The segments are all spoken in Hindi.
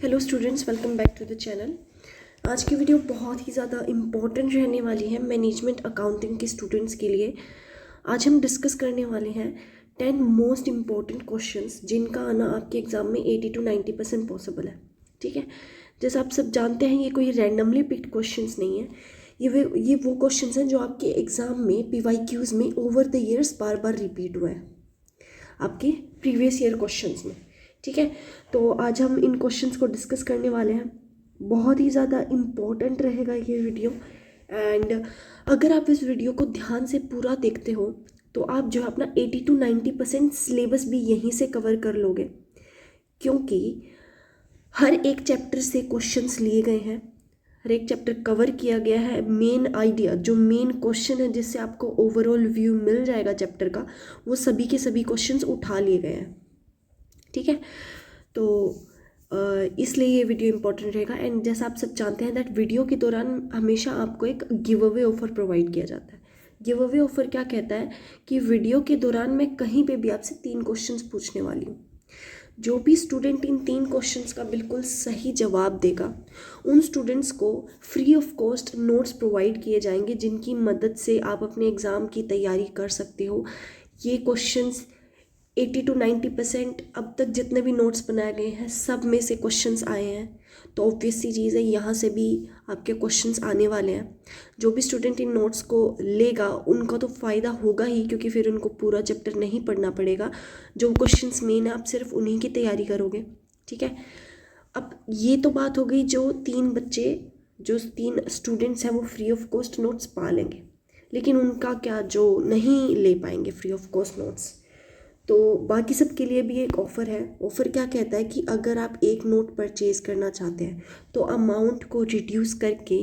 Hello students, welcome back to the channel. आज की वीडियो बहुत ही ज़्यादा इम्पॉर्टेंट रहने वाली है मैनेजमेंट अकाउंटिंग के स्टूडेंट्स के लिए। आज हम डिस्कस करने वाले हैं 10 मोस्ट इम्पॉर्टेंट क्वेश्चंस जिनका आना आपके एग्ज़ाम में 80 to 90% पॉसिबल है। ठीक है, जैसे आप सब जानते हैं ये कोई रैंडमली पिक्ड क्वेश्चंस नहीं है। ये वो क्वेश्चंस हैं जो आपके एग्ज़ाम में PYQs में over the years bar bar repeat हुए हैं आपके प्रीवियस ईयर क्वेश्चंस में। ठीक है, तो आज हम इन क्वेश्चंस को डिस्कस करने वाले हैं। बहुत ही ज़्यादा इम्पॉर्टेंट रहेगा ये वीडियो। एंड अगर आप इस वीडियो को ध्यान से पूरा देखते हो तो आप जो है अपना 80 to 90% सिलेबस भी यहीं से कवर कर लोगे, क्योंकि हर एक चैप्टर से क्वेश्चंस लिए गए हैं, हर एक चैप्टर कवर किया गया है। मेन आइडिया जो मेन क्वेश्चन है जिससे आपको ओवरऑल व्यू मिल जाएगा चैप्टर का, वो सभी के सभी क्वेश्चंस उठा लिए गए हैं। ठीक है, तो इसलिए ये वीडियो इंपॉर्टेंट रहेगा। एंड जैसा आप सब जानते हैं दैट वीडियो के दौरान हमेशा आपको एक गिव अवे ऑफर प्रोवाइड किया जाता है। गिव अवे ऑफर क्या कहता है कि वीडियो के दौरान मैं कहीं पे भी आपसे 3 क्वेश्चंस पूछने वाली हूँ। जो भी स्टूडेंट इन 3 क्वेश्चंस का बिल्कुल सही जवाब देगा उन स्टूडेंट्स को free of cost notes provide किए जाएंगे, जिनकी मदद से आप अपने एग्ज़ाम की तैयारी कर सकते हो। ये क्वेश्चंस 80 to 90% अब तक जितने भी नोट्स बनाए गए हैं सब में से क्वेश्चंस आए हैं, तो ऑब्वियस सी चीज़ है यहाँ से भी आपके क्वेश्चंस आने वाले हैं। जो भी स्टूडेंट इन नोट्स को लेगा उनका तो फ़ायदा होगा ही, क्योंकि फिर उनको पूरा चैप्टर नहीं पढ़ना पड़ेगा। जो क्वेश्चंस मेन है आप सिर्फ उन्हीं की तैयारी करोगे। ठीक है, अब ये तो बात हो गई जो 3 स्टूडेंट्स हैं वो फ्री ऑफ कॉस्ट नोट्स पा लेंगे, लेकिन उनका क्या जो नहीं ले पाएंगे फ्री ऑफ कॉस्ट नोट्स। तो बाकी सब के लिए भी एक ऑफ़र है। ऑफ़र क्या कहता है कि अगर आप एक नोट परचेज़ करना चाहते हैं तो अमाउंट को रिड्यूस करके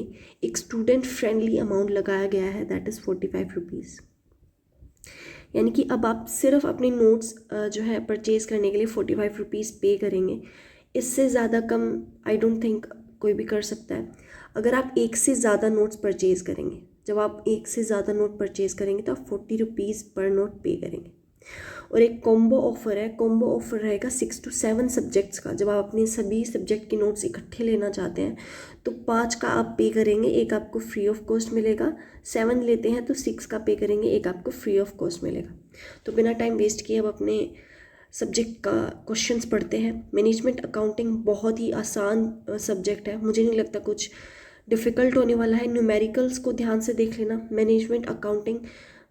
एक स्टूडेंट फ्रेंडली अमाउंट लगाया गया है, दैट इज़ 45 रुपीज़। यानी कि अब आप सिर्फ अपने नोट्स जो है परचेज़ करने के लिए 45 रुपीज़ पे करेंगे। इससे ज़्यादा कम आई डोंट थिंक कोई भी कर सकता है। अगर आप एक से ज़्यादा नोट्स परचेज़ करेंगे, जब आप एक से ज़्यादा नोट परचेज़ करेंगे तो आप 40 रुपीज़ पर नोट पे करेंगे। और एक कॉम्बो ऑफ़र है, कॉम्बो ऑफ़र रहेगा 6 to 7 सब्जेक्ट्स का। जब आप अपने सभी सब्जेक्ट के नोट्स इकट्ठे लेना चाहते हैं तो 5 का आप पे करेंगे, एक आपको फ्री ऑफ कॉस्ट मिलेगा। 7 लेते हैं तो 6 का पे करेंगे, एक आपको फ्री ऑफ कॉस्ट मिलेगा। तो बिना टाइम वेस्ट किए अब अपने सब्जेक्ट का क्वेश्चंस पढ़ते हैं। मैनेजमेंट अकाउंटिंग बहुत ही आसान सब्जेक्ट है, मुझे नहीं लगता कुछ डिफ़िकल्ट होने वाला है। न्यूमेरिकल्स को ध्यान से देख लेना मैनेजमेंट अकाउंटिंग,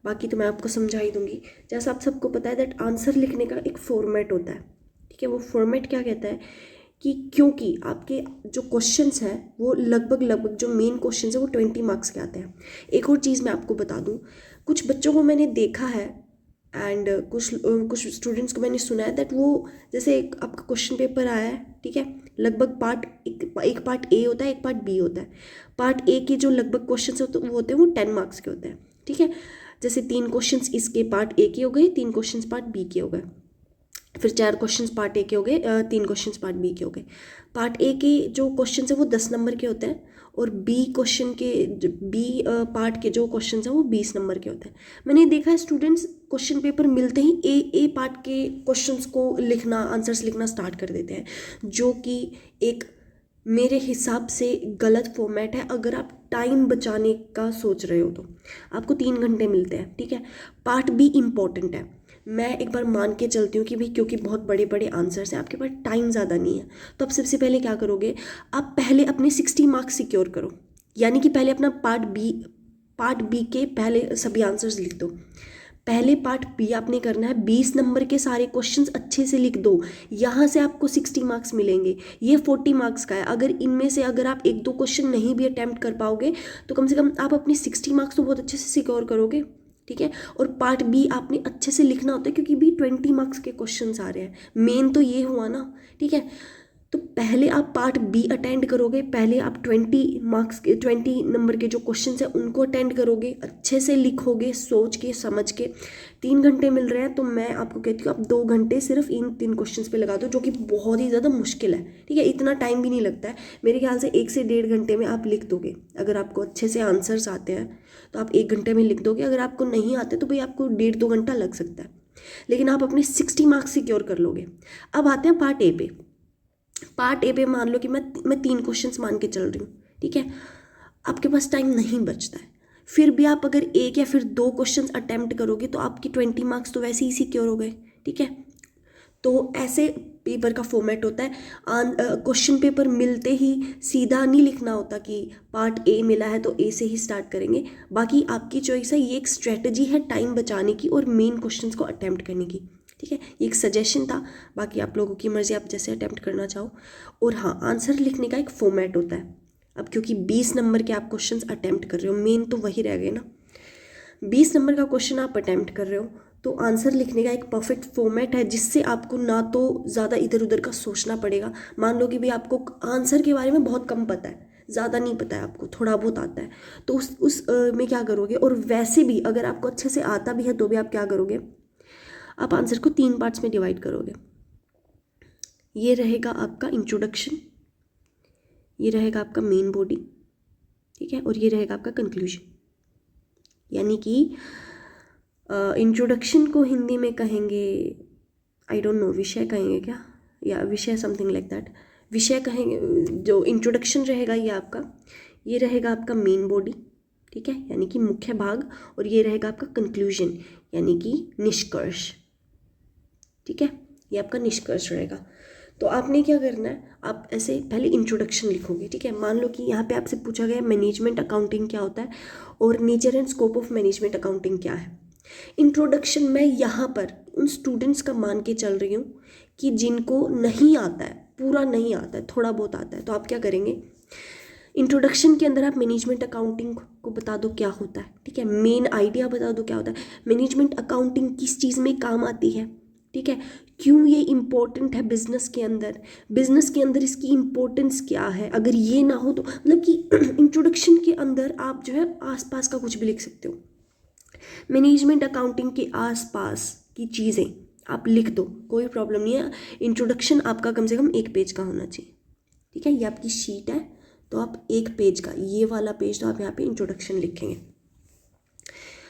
बाकी तो मैं आपको समझा ही दूंगी। जैसा आप सबको पता है दैट आंसर लिखने का एक फॉर्मेट होता है। ठीक है, वो फॉर्मेट क्या कहता है कि क्योंकि आपके जो क्वेश्चंस हैं वो लगभग जो मेन क्वेश्चंस है वो 20 मार्क्स के आते हैं। एक और चीज़ मैं आपको बता दूं, कुछ बच्चों को मैंने देखा है एंड कुछ स्टूडेंट्स को मैंने सुना है दैट वो जैसे एक आपका क्वेश्चन पेपर आया है, ठीक है, लगभग एक पार्ट ए होता है, एक पार्ट बी होता है। पार्ट ए के जो लगभग क्वेश्चंस होते हैं वो 10 मार्क्स के होते हैं। ठीक है, जैसे 3 क्वेश्चंस इसके पार्ट ए के हो गए, 3 क्वेश्चंस पार्ट बी के हो गए, फिर 4 क्वेश्चंस पार्ट ए के हो गए, 3 क्वेश्चंस पार्ट बी के हो गए। पार्ट ए के जो क्वेश्चंस है वो 10 नंबर के होते हैं और बी पार्ट के जो क्वेश्चंस हैं वो 20 नंबर के होते हैं। मैंने देखा है स्टूडेंट्स क्वेश्चन पेपर मिलते ही ए पार्ट के क्वेश्चंस को लिखना, आंसर्स लिखना स्टार्ट कर देते हैं, जो कि एक मेरे हिसाब से गलत फॉर्मेट है। अगर आप टाइम बचाने का सोच रहे हो तो आपको 3 घंटे मिलते हैं। ठीक है, पार्ट बी इम्पॉर्टेंट है, मैं एक बार मान के चलती हूँ कि भाई क्योंकि बहुत बड़े बड़े आंसर्स हैं, आपके पास टाइम ज़्यादा नहीं है, तो आप सबसे पहले क्या करोगे, आप पहले अपने 60 मार्क्स सिक्योर करो। यानी कि पहले अपना पार्ट बी के पहले सभी आंसर्स लिख दो। पहले पार्ट बी आपने करना है, 20 नंबर के सारे क्वेश्चंस अच्छे से लिख दो, यहाँ से आपको 60 मार्क्स मिलेंगे। ये 40 मार्क्स का है। अगर इनमें से अगर आप 1-2 क्वेश्चन नहीं भी अटैम्प्ट कर पाओगे तो कम से कम आप अपनी 60 मार्क्स तो बहुत अच्छे से सिक्योर करोगे। ठीक है, और पार्ट बी आपने अच्छे से लिखना होता है क्योंकि भी 20 मार्क्स के क्वेश्चंस आ रहे हैं, मेन तो ये हुआ ना। ठीक है, तो पहले आप पार्ट बी अटेंड करोगे, पहले आप 20 नंबर के जो क्वेश्चंस हैं उनको अटेंड करोगे, अच्छे से लिखोगे सोच के समझ के। 3 घंटे मिल रहे हैं तो मैं आपको कहती हूँ आप 2 घंटे सिर्फ इन 3 क्वेश्चंस पे लगा दो, जो कि बहुत ही ज़्यादा मुश्किल है। ठीक है, इतना टाइम भी नहीं लगता है, मेरे ख्याल से 1 से 1.5 घंटे में आप लिख दोगे। अगर आपको अच्छे से आंसर्स आते हैं तो आप 1 घंटे में लिख दोगे, अगर आपको नहीं आते तो भाई आपको 1.5-2 घंटा लग सकता है, लेकिन आप अपने 60 मार्क्स सिक्योर कर लोगे। अब आते हैं पार्ट ए पे। पार्ट ए पे मान लो कि मैं 3 क्वेश्चंस मान के चल रही हूँ, ठीक है, आपके पास टाइम नहीं बचता है, फिर भी आप अगर एक या फिर 2 क्वेश्चंस अटेम्प्ट करोगे तो आपकी 20 मार्क्स तो वैसे ही सिक्योर हो गए, ठीक है। तो ऐसे पेपर का फॉर्मेट होता है। क्वेश्चन पेपर मिलते ही सीधा नहीं लिखना होता कि पार्ट ए मिला है तो ए से ही स्टार्ट करेंगे, बाकी आपकी चॉइस है। ये एक स्ट्रेटजी है टाइम बचाने की और मेन क्वेश्चंस को अटेम्प्ट करने की, ठीक है। ये एक सजेशन था, बाकी आप लोगों की मर्जी, आप जैसे अटेम्प्ट करना चाहो। और हाँ, आंसर लिखने का एक फॉर्मेट होता है। अब क्योंकि 20 नंबर के आप क्वेश्चंस अटेम्प्ट कर रहे हो, मेन तो वही रह गए ना, 20 नंबर का क्वेश्चन आप अटेम्प्ट कर रहे हो, तो आंसर लिखने का एक परफेक्ट फॉर्मेट है जिससे आपको ना तो ज़्यादा इधर उधर का सोचना पड़ेगा। मान लो कि भाई आपको आंसर के बारे में बहुत कम पता है, ज़्यादा नहीं पता है, आपको थोड़ा बहुत आता है, तो में क्या करोगे। और वैसे भी अगर आपको अच्छे से आता भी है तो भी आप क्या करोगे, आप आंसर को 3 पार्ट्स में डिवाइड करोगे। ये रहेगा आपका इंट्रोडक्शन, ये रहेगा आपका मेन बॉडी, ठीक है, और ये रहेगा आपका कंक्लूजन। यानी कि इंट्रोडक्शन को हिंदी में कहेंगे, आई डोंट नो, विषय कहेंगे क्या, या विषय समथिंग लाइक दैट, विषय कहेंगे। जो इंट्रोडक्शन रहेगा ये रहेगा आपका मेन बॉडी, ठीक है, यानी कि मुख्य भाग, और ये रहेगा आपका कंक्लूजन यानी कि निष्कर्ष, ठीक है, ये आपका निष्कर्ष रहेगा। तो आपने क्या करना है, आप ऐसे पहले इंट्रोडक्शन लिखोगे, ठीक है। मान लो कि यहाँ पे आपसे पूछा गया मैनेजमेंट अकाउंटिंग क्या होता है और nature and scope of management accounting क्या है। इंट्रोडक्शन मैं यहाँ पर उन स्टूडेंट्स का मान के चल रही हूँ कि जिनको नहीं आता है, पूरा नहीं आता है, थोड़ा बहुत आता है, तो आप क्या करेंगे, इंट्रोडक्शन के अंदर आप मैनेजमेंट अकाउंटिंग को बता दो क्या होता है, ठीक है, मेन आइडिया बता दो क्या होता है, मैनेजमेंट अकाउंटिंग किस चीज़ में काम आती है, ठीक है, क्यों ये इम्पोर्टेंट है बिजनेस के अंदर इसकी इम्पोर्टेंस क्या है। अगर ये ना हो तो मतलब कि इंट्रोडक्शन के अंदर आप जो है आसपास का कुछ भी लिख सकते हो, मैनेजमेंट अकाउंटिंग के आसपास की चीज़ें आप लिख दो, कोई प्रॉब्लम नहीं है। इंट्रोडक्शन आपका कम से कम 1 पेज का होना चाहिए, ठीक है। ये आपकी शीट है तो आप 1 पेज का, ये वाला पेज तो आप यहाँ पे इंट्रोडक्शन लिखेंगे।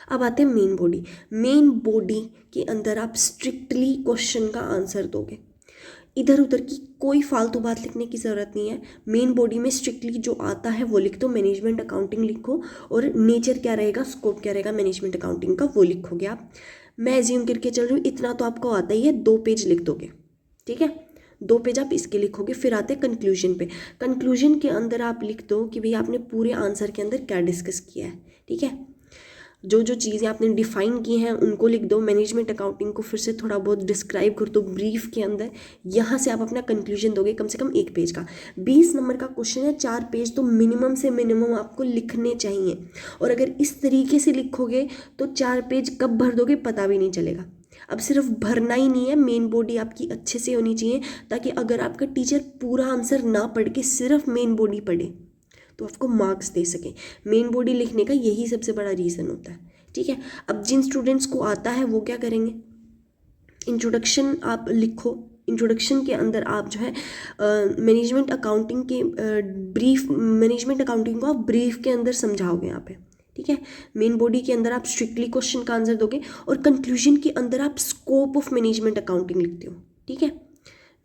अब आते हैं मेन बॉडी के अंदर आप स्ट्रिक्टली क्वेश्चन का आंसर दोगे, इधर उधर की कोई फालतू बात लिखने की ज़रूरत नहीं है। मेन बॉडी में स्ट्रिक्टली जो आता है वो लिख दो, मैनेजमेंट अकाउंटिंग लिखो, और नेचर क्या रहेगा, स्कोप क्या रहेगा मैनेजमेंट अकाउंटिंग का, वो लिखोगे आप। मैं एज्यूम करके चल रही हूँ इतना तो आपको आता ही है, 2 पेज लिख दोगे, ठीक है, 2 पेज आप इसके लिखोगे। फिर आते हैं कंक्लूजन पे। कंक्लूजन के अंदर आप लिख दो कि भाई आपने पूरे आंसर के अंदर क्या डिस्कस किया है, ठीक है, जो जो चीज़ें आपने डिफ़ाइन की हैं उनको लिख दो। मैनेजमेंट अकाउंटिंग को फिर से थोड़ा बहुत डिस्क्राइब कर दो ब्रीफ के अंदर। यहाँ से आप अपना कंक्लूजन दोगे कम से कम 1 पेज का। 20 नंबर का क्वेश्चन है, 4 पेज तो मिनिमम से मिनिमम आपको लिखने चाहिए। और अगर इस तरीके से लिखोगे तो 4 पेज कब भर दोगे पता भी नहीं चलेगा। अब सिर्फ भरना ही नहीं है, मेन बॉडी आपकी अच्छे से होनी चाहिए, ताकि अगर आपका टीचर पूरा आंसर ना पढ़ के सिर्फ मेन बॉडी पढ़े तो आपको मार्क्स दे सके। मेन बॉडी लिखने का यही सबसे बड़ा रीज़न होता है, ठीक है। अब जिन स्टूडेंट्स को आता है वो क्या करेंगे, इंट्रोडक्शन आप लिखो। इंट्रोडक्शन के अंदर आप जो है मैनेजमेंट अकाउंटिंग के मैनेजमेंट अकाउंटिंग को आप ब्रीफ के अंदर समझाओगे यहाँ पे, ठीक है। मेन बॉडी के अंदर आप स्ट्रिक्टली क्वेश्चन का आंसर दोगे, और कंक्लूजन के अंदर आप स्कोप ऑफ मैनेजमेंट अकाउंटिंग लिखते हो, ठीक है।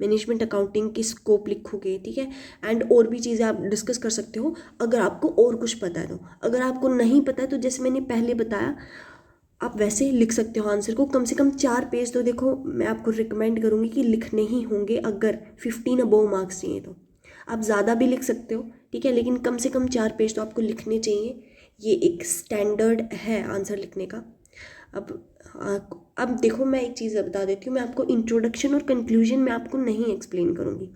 मैनेजमेंट अकाउंटिंग की स्कोप लिखोगे, ठीक है। एंड और भी चीज़ें आप डिस्कस कर सकते हो अगर आपको और कुछ पता है तो। अगर आपको नहीं पता है तो जैसे मैंने पहले बताया, आप वैसे लिख सकते हो आंसर को। कम से कम 4 पेज तो देखो मैं आपको रिकमेंड करूँगी कि लिखने ही होंगे। अगर 15 अबव मार्क्स चाहिए तो आप ज़्यादा भी लिख सकते हो, ठीक है, लेकिन कम से कम 4 पेज तो आपको लिखने चाहिए। ये एक स्टैंडर्ड है आंसर लिखने का। अब देखो मैं एक चीज़ बता देती हूँ, मैं आपको इंट्रोडक्शन और कंक्लूजन में आपको नहीं एक्सप्लेन करूँगी।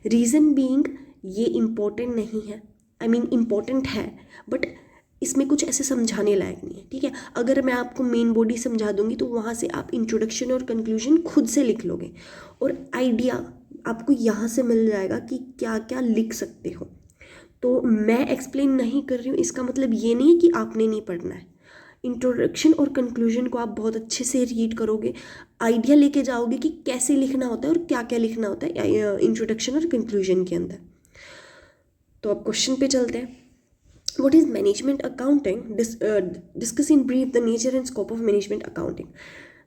रीज़न बीइंग ये इम्पोर्टेंट नहीं है, आई मीन इम्पोर्टेंट है बट इसमें कुछ ऐसे समझाने लायक नहीं है, ठीक है। अगर मैं आपको मेन बॉडी समझा दूंगी तो वहाँ से आप इंट्रोडक्शन और कंक्लूजन खुद से लिख लोगे, और आइडिया आपको यहाँ से मिल जाएगा कि क्या क्या लिख सकते हो। तो मैं एक्सप्लेन नहीं कर रही हूँ, इसका मतलब ये नहीं है कि आपने नहीं पढ़ना है। इंट्रोडक्शन और कंक्लूजन को आप बहुत अच्छे से रीड करोगे, आइडिया लेके जाओगे कि कैसे लिखना होता है और क्या क्या लिखना होता है इंट्रोडक्शन और कंक्लूजन के अंदर। तो अब क्वेश्चन पे चलते हैं। What is management accounting? Discuss in brief the nature and scope of management accounting.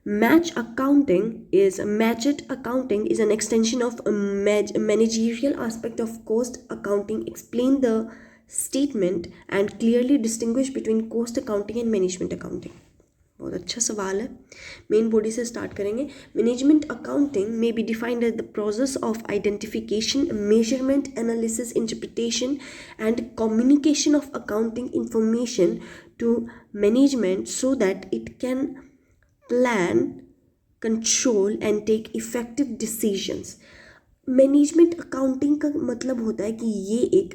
Matched accounting is an extension of a managerial aspect of cost accounting. Explain the statement and clearly distinguish between cost accounting and management accounting. बहुत अच्छा सवाल है. मेन बॉडी से स्टार्ट करेंगे. Management accounting may be defined as the process of identification, measurement, analysis, interpretation and communication of accounting information to management so that it can plan, control and take effective decisions. Management accounting का मतलब होता है कि ये एक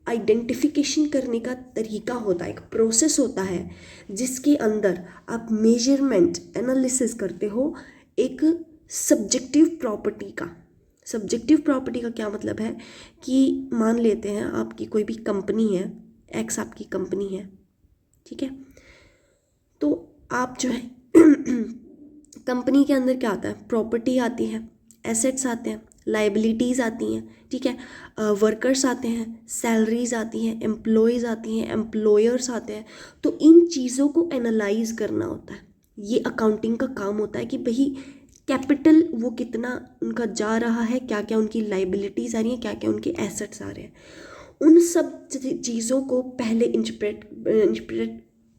आइडेंटिफिकेशन करने का तरीका होता है, एक प्रोसेस होता है जिसके अंदर आप मेजरमेंट, एनालिसिस करते हो एक सब्जेक्टिव प्रॉपर्टी का. सब्जेक्टिव प्रॉपर्टी का क्या मतलब है कि मान लेते हैं आपकी कोई भी कंपनी है, एक्स आपकी कंपनी है, ठीक है. तो आप जो है कंपनी के अंदर क्या आता है, प्रॉपर्टी आती है, एसेट्स आते हैं, लाइबिलिटीज़ आती हैं, ठीक है, वर्कर्स आते हैं, सैलरीज आती हैं, एम्प्लॉयज़ आती हैं, एम्प्लॉयर्स आते हैं. तो इन चीज़ों को एनालाइज करना होता है. ये अकाउंटिंग का काम होता है कि भाई कैपिटल वो कितना उनका जा रहा है, क्या क्या उनकी लाइबिलिटीज़ आ रही हैं, क्या क्या उनके एसेट्स आ रहे हैं. उन सब चीज़ों को पहले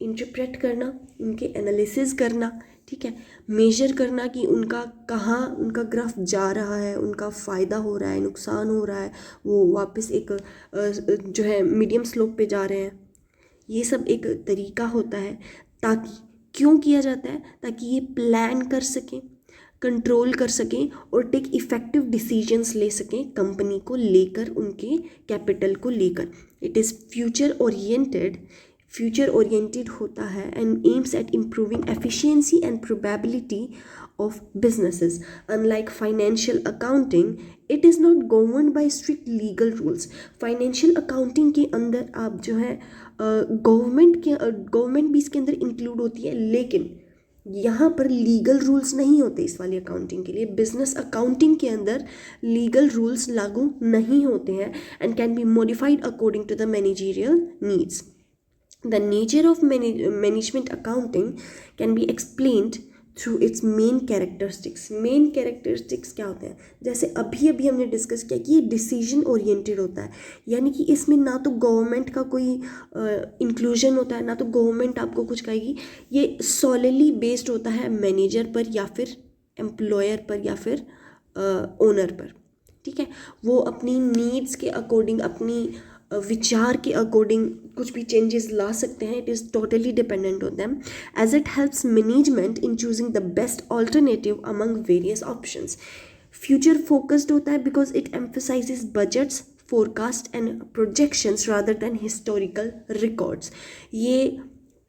इंटरप्रेट करना, उनके एनालिसिस करना, ठीक है, मेजर करना कि उनका कहाँ उनका ग्राफ जा रहा है, उनका फ़ायदा हो रहा है, नुकसान हो रहा है, वो वापस एक जो है मीडियम स्लोप पे जा रहे हैं. ये सब एक तरीका होता है. ताकि क्यों किया जाता है, ताकि ये प्लान कर सकें, कंट्रोल कर सकें और टेक इफ़ेक्टिव डिसीजंस ले सकें कंपनी को लेकर, उनके कैपिटल को लेकर. इट इज़ फ्यूचर ओरिएंटेड होता है and AIIMS at improving efficiency and probability of businesses. Unlike financial accounting, it is not governed bye strict legal rules. Financial accounting के अंदर आप जो है गवर्नमेंट भी इसके अंदर इंक्लूड होती है, लेकिन यहाँ पर लीगल रूल्स नहीं होते इस वाली अकाउंटिंग के लिए. बिजनेस अकाउंटिंग के अंदर लीगल रूल्स लागू नहीं होते हैं and can be modified according to the managerial needs. The nature of management accounting can be explained through its main characteristics. Main characteristics क्या होते हैं, जैसे अभी हमने डिस्कस किया कि ये डिसीजन ओरिएंटेड होता है, यानी कि इसमें ना तो गवर्नमेंट का कोई इंक्लूजन होता है, ना तो गवर्नमेंट आपको कुछ कहेगी. ये सॉलिडली बेस्ड होता है मैनेजर पर या फिर एम्प्लॉयर पर या फिर ओनर पर, ठीक है. वो अपनी नीड्स के अकॉर्डिंग, अपनी विचार के अकॉर्डिंग कुछ भी चेंजेस ला सकते हैं. It is totally dependent on them as it helps management in choosing the best alternative among various options. Future focused होता है because it emphasises budgets, forecast and projections rather than historical records. ये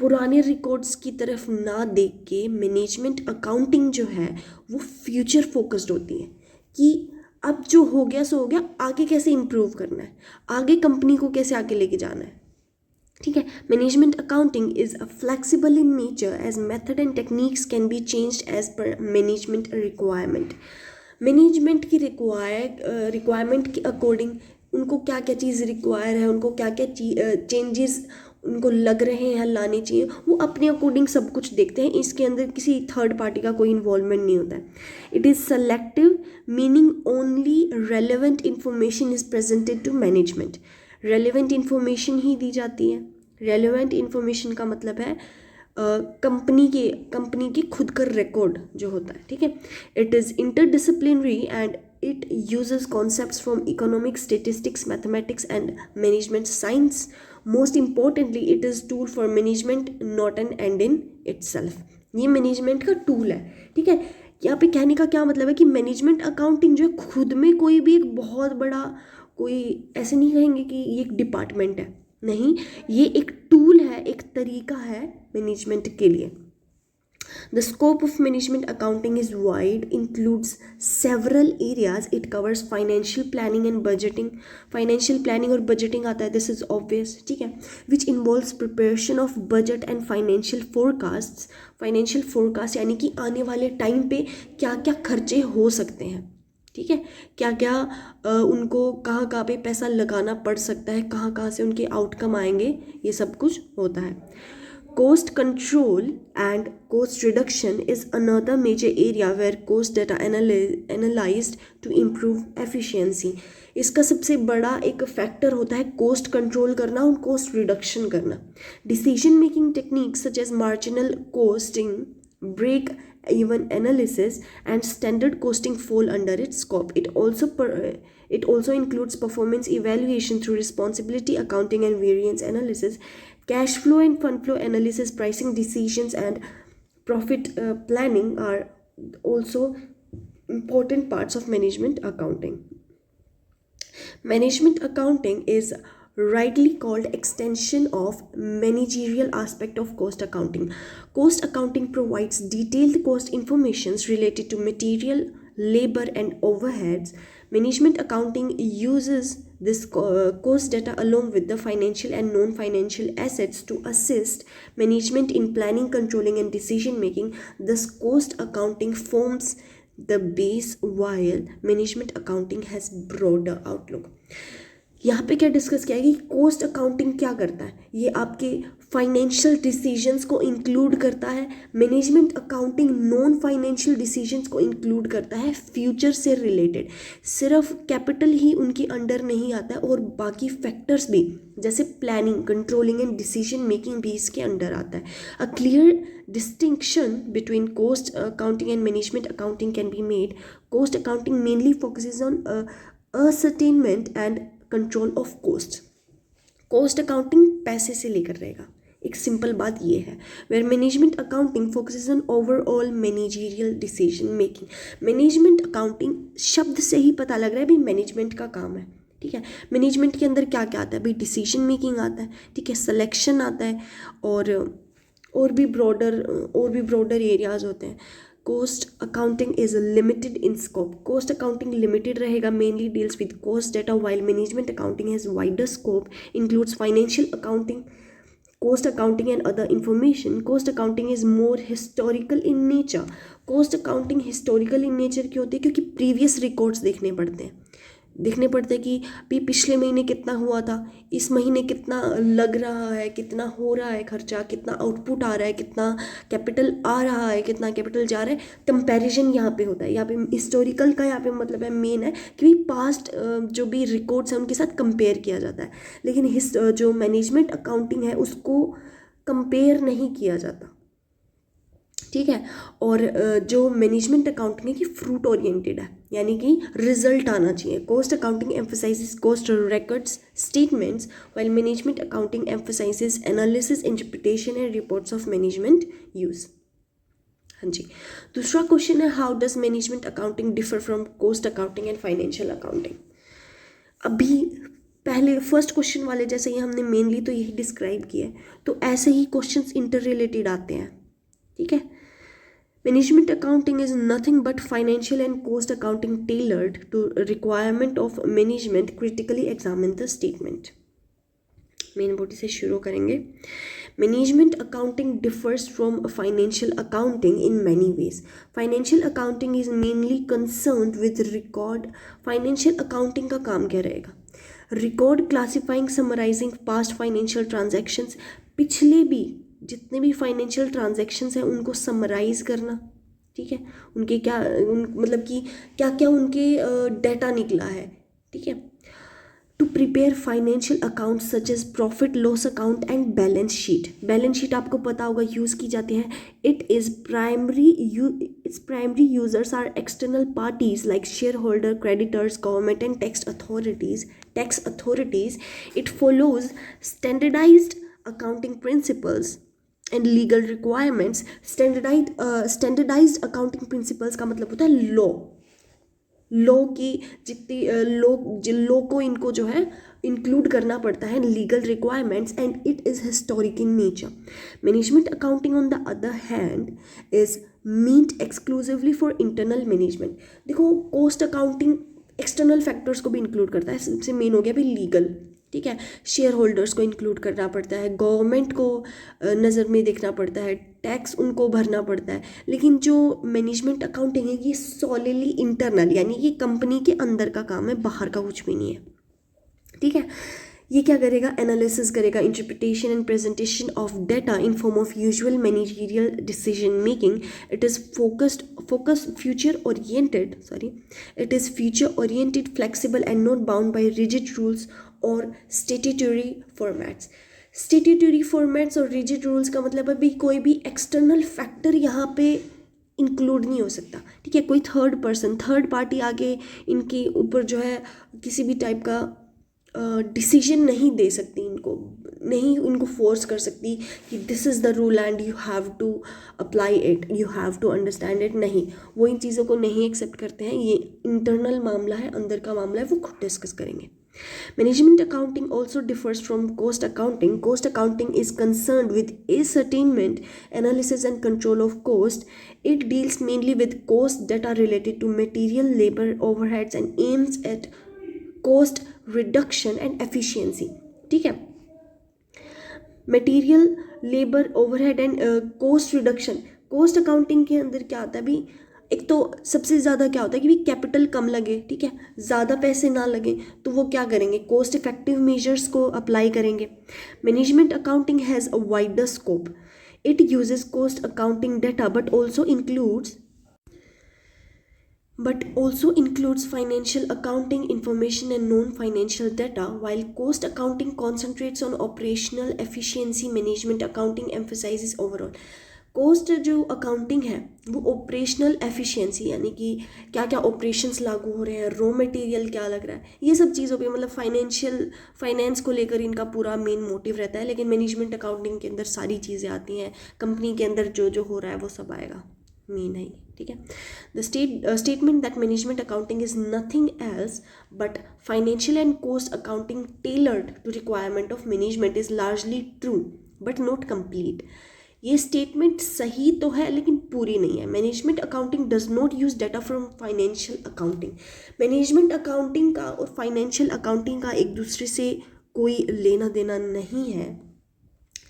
पुराने रिकॉर्ड्स की तरफ ना देख के मैनेजमेंट अकाउंटिंग जो है वो फ्यूचर फोकस्ड होती है कि अब जो हो गया सो हो गया, आगे कैसे इम्प्रूव करना है, आगे कंपनी को कैसे आगे लेके जाना है, ठीक है. Management accounting is a flexible in nature as method and techniques can be changed as per management requirement. Management की रिक्वायरमेंट के अकॉर्डिंग उनको क्या क्या चीज़ रिक्वायर है, उनको क्या क्या चेंजेस उनको लग रहे हैं लाने चाहिए, वो अपने अकॉर्डिंग सब कुछ देखते हैं. इसके अंदर किसी थर्ड पार्टी का कोई इन्वॉल्वमेंट नहीं होता है. It is selective, meaning only relevant information is presented to management. Relevant information ही दी जाती है. रेलेवेंट इन्फॉर्मेशन का मतलब है कंपनी के खुद का रिकॉर्ड जो होता है, ठीक है. It is interdisciplinary and it uses concepts from economics, statistics, mathematics and management science. Most importantly, it is tool for management, not an end in itself. ये मैनेजमेंट का टूल है, ठीक है. यहाँ पे कहने का क्या मतलब है कि मैनेजमेंट अकाउंटिंग जो है खुद में कोई भी एक बहुत बड़ा, कोई ऐसे नहीं कहेंगे कि ये एक डिपार्टमेंट है, नहीं, ये एक टूल है, एक तरीका है मैनेजमेंट के लिए. The scope of management accounting is wide, includes several areas. It covers financial planning and budgeting. Financial planning और budgeting आता है, this is obvious, ठीक है, which involves preparation of budget and financial forecasts. Financial forecast यानी कि आने वाले टाइम पे क्या क्या खर्चे हो सकते हैं, ठीक है, क्या क्या उनको कहाँ पे पैसा लगाना पड़ सकता है, कहाँ से उनके आउटकम आएंगे, ये सब कुछ होता है. Cost control and cost reduction is another major area where cost data analyzed to improve efficiency. इसका सबसे बड़ा एक फैक्टर होता है कोस्ट कंट्रोल करना और कोस्ट रिडक्शन करना. Decision making techniques such as marginal costing, break even analysis and standard costing fall under its scope. It also includes performance evaluation through responsibility accounting and variance analysis, cash flow and fund flow analysis, pricing decisions and profit planning are also important parts of management accounting. Management accounting is rightly called extension of managerial aspect of cost accounting. Cost accounting provides detailed cost informations related to material, labor and overheads. Management accounting uses this cost data along with the financial and non-financial assets to assist management in planning, controlling and decision making. Thus cost accounting forms the base while management accounting has broader outlook. यहाँ पे क्या डिस्कस किया है कि कोस्ट अकाउंटिंग क्या करता है, ये आपके फाइनेंशियल डिसीजंस को इंक्लूड करता है. Management accounting non financial decisions को इंक्लूड करता है, फ्यूचर से रिलेटेड. सिर्फ कैपिटल ही उनके अंडर नहीं आता है और बाकी फैक्टर्स भी जैसे planning, controlling and decision making भी इसके अंडर आता है. A clear distinction between cost accounting and management accounting can be made. Cost accounting mainly focuses on ascertainment and control of cost. Cost accounting पैसे से लेकर रहेगा, एक सिंपल बात ये है. Where management accounting focuses on overall managerial decision making. Management accounting शब्द से ही पता लग रहा है भाई मैनेजमेंट का काम है. ठीक है, मैनेजमेंट के अंदर क्या क्या आता है भाई, डिसीजन मेकिंग आता है, ठीक है, सिलेक्शन आता है और भी ब्रॉडर एरियाज होते हैं. Cost accounting is limited in scope. Cost accounting limited रहेगा, mainly deals with cost data, while management accounting has wider scope, includes financial accounting, cost accounting and other information. Cost accounting is more historical in nature. Cost accounting historical in nature क्यों होती है, क्योंकि प्रीवियस रिकॉर्ड्स देखने पड़ते हैं कि भी पिछले महीने कितना हुआ था, इस महीने कितना लग रहा है, कितना हो रहा है खर्चा, कितना आउटपुट आ रहा है, कितना कैपिटल आ रहा है, कितना कैपिटल जा रहा है. कंपैरिजन यहाँ पे होता है. यहाँ पे हिस्टोरिकल का यहाँ पे मतलब है मेन है कि पास्ट जो भी रिकॉर्ड्स हैं उनके साथ कंपेयर किया जाता है. लेकिन जो मैनेजमेंट अकाउंटिंग है उसको कंपेयर नहीं किया जाता. ठीक है, और जो मैनेजमेंट अकाउंटिंग है कि फ्रूट ओरिएंटेड है, यानी कि रिजल्ट आना चाहिए. Cost accounting emphasises cost records statements while management accounting emphasises analysis, interpretation and reports of management use. हाँ जी, दूसरा क्वेश्चन है how does management accounting differ from cost accounting and financial accounting. अभी पहले फर्स्ट क्वेश्चन वाले जैसे ही हमने मेनली तो यही डिस्क्राइब किया है, तो ऐसे ही क्वेश्चंस इंटर रिलेटेड आते हैं. ठीक है, management accounting is nothing but financial and cost accounting tailored to requirement of management. Critically examine the statement. Main body से शुरू करेंगे. Management accounting differs from financial accounting in many ways. Financial accounting is mainly concerned with record. Financial accounting का काम क्या रहेगा, record, classifying, summarising past financial transactions. पिछले भी जितने भी फाइनेंशियल ट्रांजैक्शंस हैं उनको समराइज करना. ठीक है, उनके क्या मतलब कि क्या क्या उनके डेटा निकला है. ठीक है, to prepare financial account such as profit loss account and balance sheet. Balance sheet आपको पता होगा यूज़ की जाती है. Its primary users are external parties like share holder, creditors, government and tax authorities. It follows standardised accounting principles and legal requirements. standardized accounting principles का मतलब होता है लॉ की जितनी लॉ को इनको जो है इंक्लूड करना पड़ता है. Legal requirements and it is historic in nature. Management accounting on the other hand is meant exclusively for internal management. देखो, कोस्ट अकाउंटिंग एक्सटर्नल फैक्टर्स को भी इंक्लूड करता है. सबसे मेन हो गया भाई लीगल. ठीक है, शेयर होल्डर्स को इंक्लूड करना पड़ता है, गवर्नमेंट को नज़र में देखना पड़ता है, टैक्स उनको भरना पड़ता है. लेकिन जो मैनेजमेंट अकाउंटिंग है ये सॉलिडली इंटरनल, यानी कि कंपनी के अंदर का काम है, बाहर का कुछ भी नहीं है. ठीक है, ये क्या करेगा, एनालिसिस करेगा, interpretation and presentation of data in form of usual managerial decision making. It is future oriented, flexible and not bound by rigid rules और स्टेट्यूटरी फॉर्मेट्स. स्टेट्यूटरी फॉर्मेट्स और रिजिड रूल्स का मतलब अभी कोई भी एक्सटर्नल फैक्टर यहाँ पे इंक्लूड नहीं हो सकता. ठीक है, कोई थर्ड पार्टी आगे इनके ऊपर जो है किसी भी टाइप का डिसीजन नहीं दे सकती, इनको फोर्स कर सकती कि this is the rule and you have to apply it, you have to understand it. नहीं, वो इन चीज़ों को नहीं एक्सेप्ट करते हैं. ये इंटरनल मामला है, अंदर का मामला है, वो खुद डिस्कस करेंगे. Management accounting also differs from cost accounting. Cost accounting is concerned with ascertainment, analysis and control of cost. It deals mainly with cost data related to material, labor, overheads and aims at cost reduction and efficiency. ठीक है, material, labour, overhead and cost reduction. Cost accounting के अंदर क्या आता है अभी, एक तो सबसे ज़्यादा क्या होता है कि भी कैपिटल कम लगे, ठीक है, ज़्यादा पैसे ना लगे, तो वो क्या करेंगे, कॉस्ट इफेक्टिव मेजर्स को अप्लाई करेंगे. Management accounting has a wider scope. It uses cost accounting data but also includes financial accounting information and non-financial data. While cost accounting concentrates on operational efficiency, management accounting emphasizes overall. Cost जो अकाउंटिंग है वो ऑपरेशनल एफिशिएंसी, यानी कि क्या क्या ऑपरेशंस लागू हो रहे हैं, रॉ मटेरियल क्या लग रहा है, ये सब चीज़ों पे, मतलब फाइनेंस को लेकर इनका पूरा मेन मोटिव रहता है. लेकिन मैनेजमेंट अकाउंटिंग के अंदर सारी चीज़ें आती हैं, कंपनी के अंदर जो जो हो रहा है वो सब आएगा, मेन है. ठीक है, the statement that management accounting is nothing else but financial and cost accounting tailored to requirement of management is largely true but not complete. ये स्टेटमेंट सही तो है लेकिन पूरी नहीं है. Management accounting does not use data from financial accounting. Management accounting का और फाइनेंशियल अकाउंटिंग का एक दूसरे से कोई लेना देना नहीं है.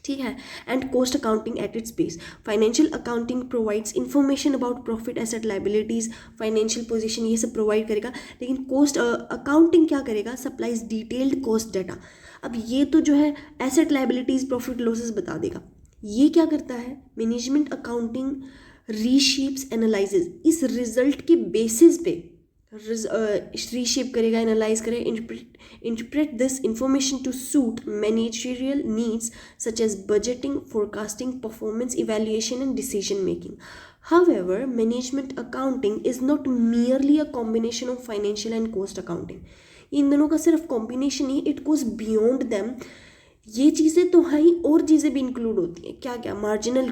ठीक है, and cost accounting at its base. Financial accounting provides information about profit, asset, liabilities, financial position, ये सब प्रोवाइड करेगा. लेकिन कॉस्ट अकाउंटिंग क्या करेगा, सप्लाइज डिटेल्ड कॉस्ट डाटा. अब ये तो जो है एसेट, लाइबिलिटीज, प्रॉफिट, लॉसेस बता देगा. ये क्या करता है, मैनेजमेंट अकाउंटिंग रीशेप्स, एनालाइजेज, इस रिजल्ट के बेसिस पे रीशेप करेगा, एनालाइज करेगा, interpret this information to suit managerial needs such as budgeting, forecasting, performance evaluation and decision making. However, management accounting is not merely a combination of financial and cost accounting. इन दोनों का सिर्फ combination he, it goes beyond them. ये चीज़ें तो हैं ही, और चीज़ें भी इंक्लूड होती हैं. क्या क्या, marginal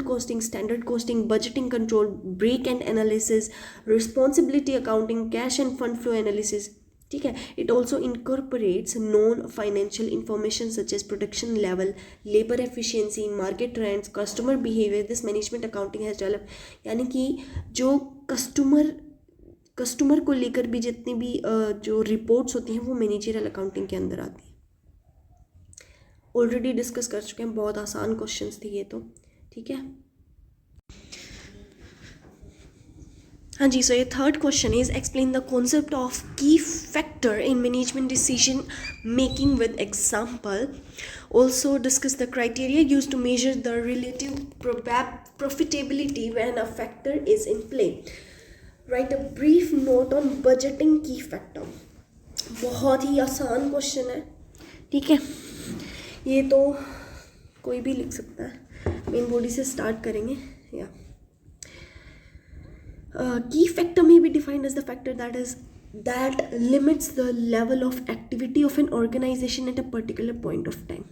costing, standard costing, budgeting control, break and analysis, responsibility accounting, cash and fund flow analysis. ठीक है, it also incorporates non financial information such as production level, labour efficiency, market trends, customer behaviour. This management accounting has develop, यानी कि जो कस्टमर को लेकर भी जितनी भी जो रिपोर्ट्स होती हैं वो मैनेजरियल अकाउंटिंग के अंदर आती हैं. ऑलरेडी डिस्कस कर चुके हैं, बहुत आसान क्वेश्चंस थे ये तो. ठीक है, हाँ जी. सो ये third question is explain the concept of key factor in management decision making with example. Also discuss the criteria use to measure the relative profitability when a factor is in play. Right a brief note on budgeting key factor. बहुत ही आसान क्वेश्चन है. ठीक है, ये तो कोई भी लिख सकता है. मेन बॉडी से स्टार्ट करेंगे. या key factor may be defined as the factor that limits the level of activity of an organization at a particular point of time.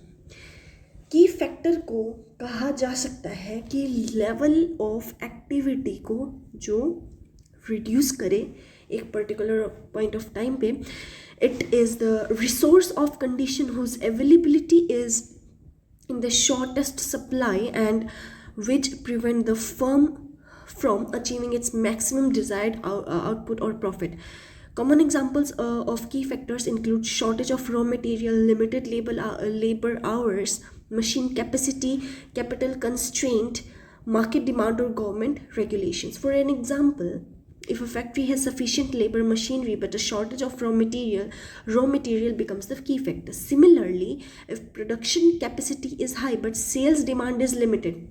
Key factor को कहा जा सकता है कि लेवल ऑफ एक्टिविटी को जो रिड्यूस करे एक पर्टिकुलर पॉइंट ऑफ टाइम पे. It is the resource of condition whose availability is in the shortest supply and which prevent the firm from achieving its maximum desired output or profit. Common examples of key factors include shortage of raw material, limited labor hours, machine capacity, capital constraint, market demand or government regulations. For an example, If a factory has sufficient labor, machinery, but a shortage of raw material becomes the key factor. Similarly, if production capacity is high but sales demand is limited,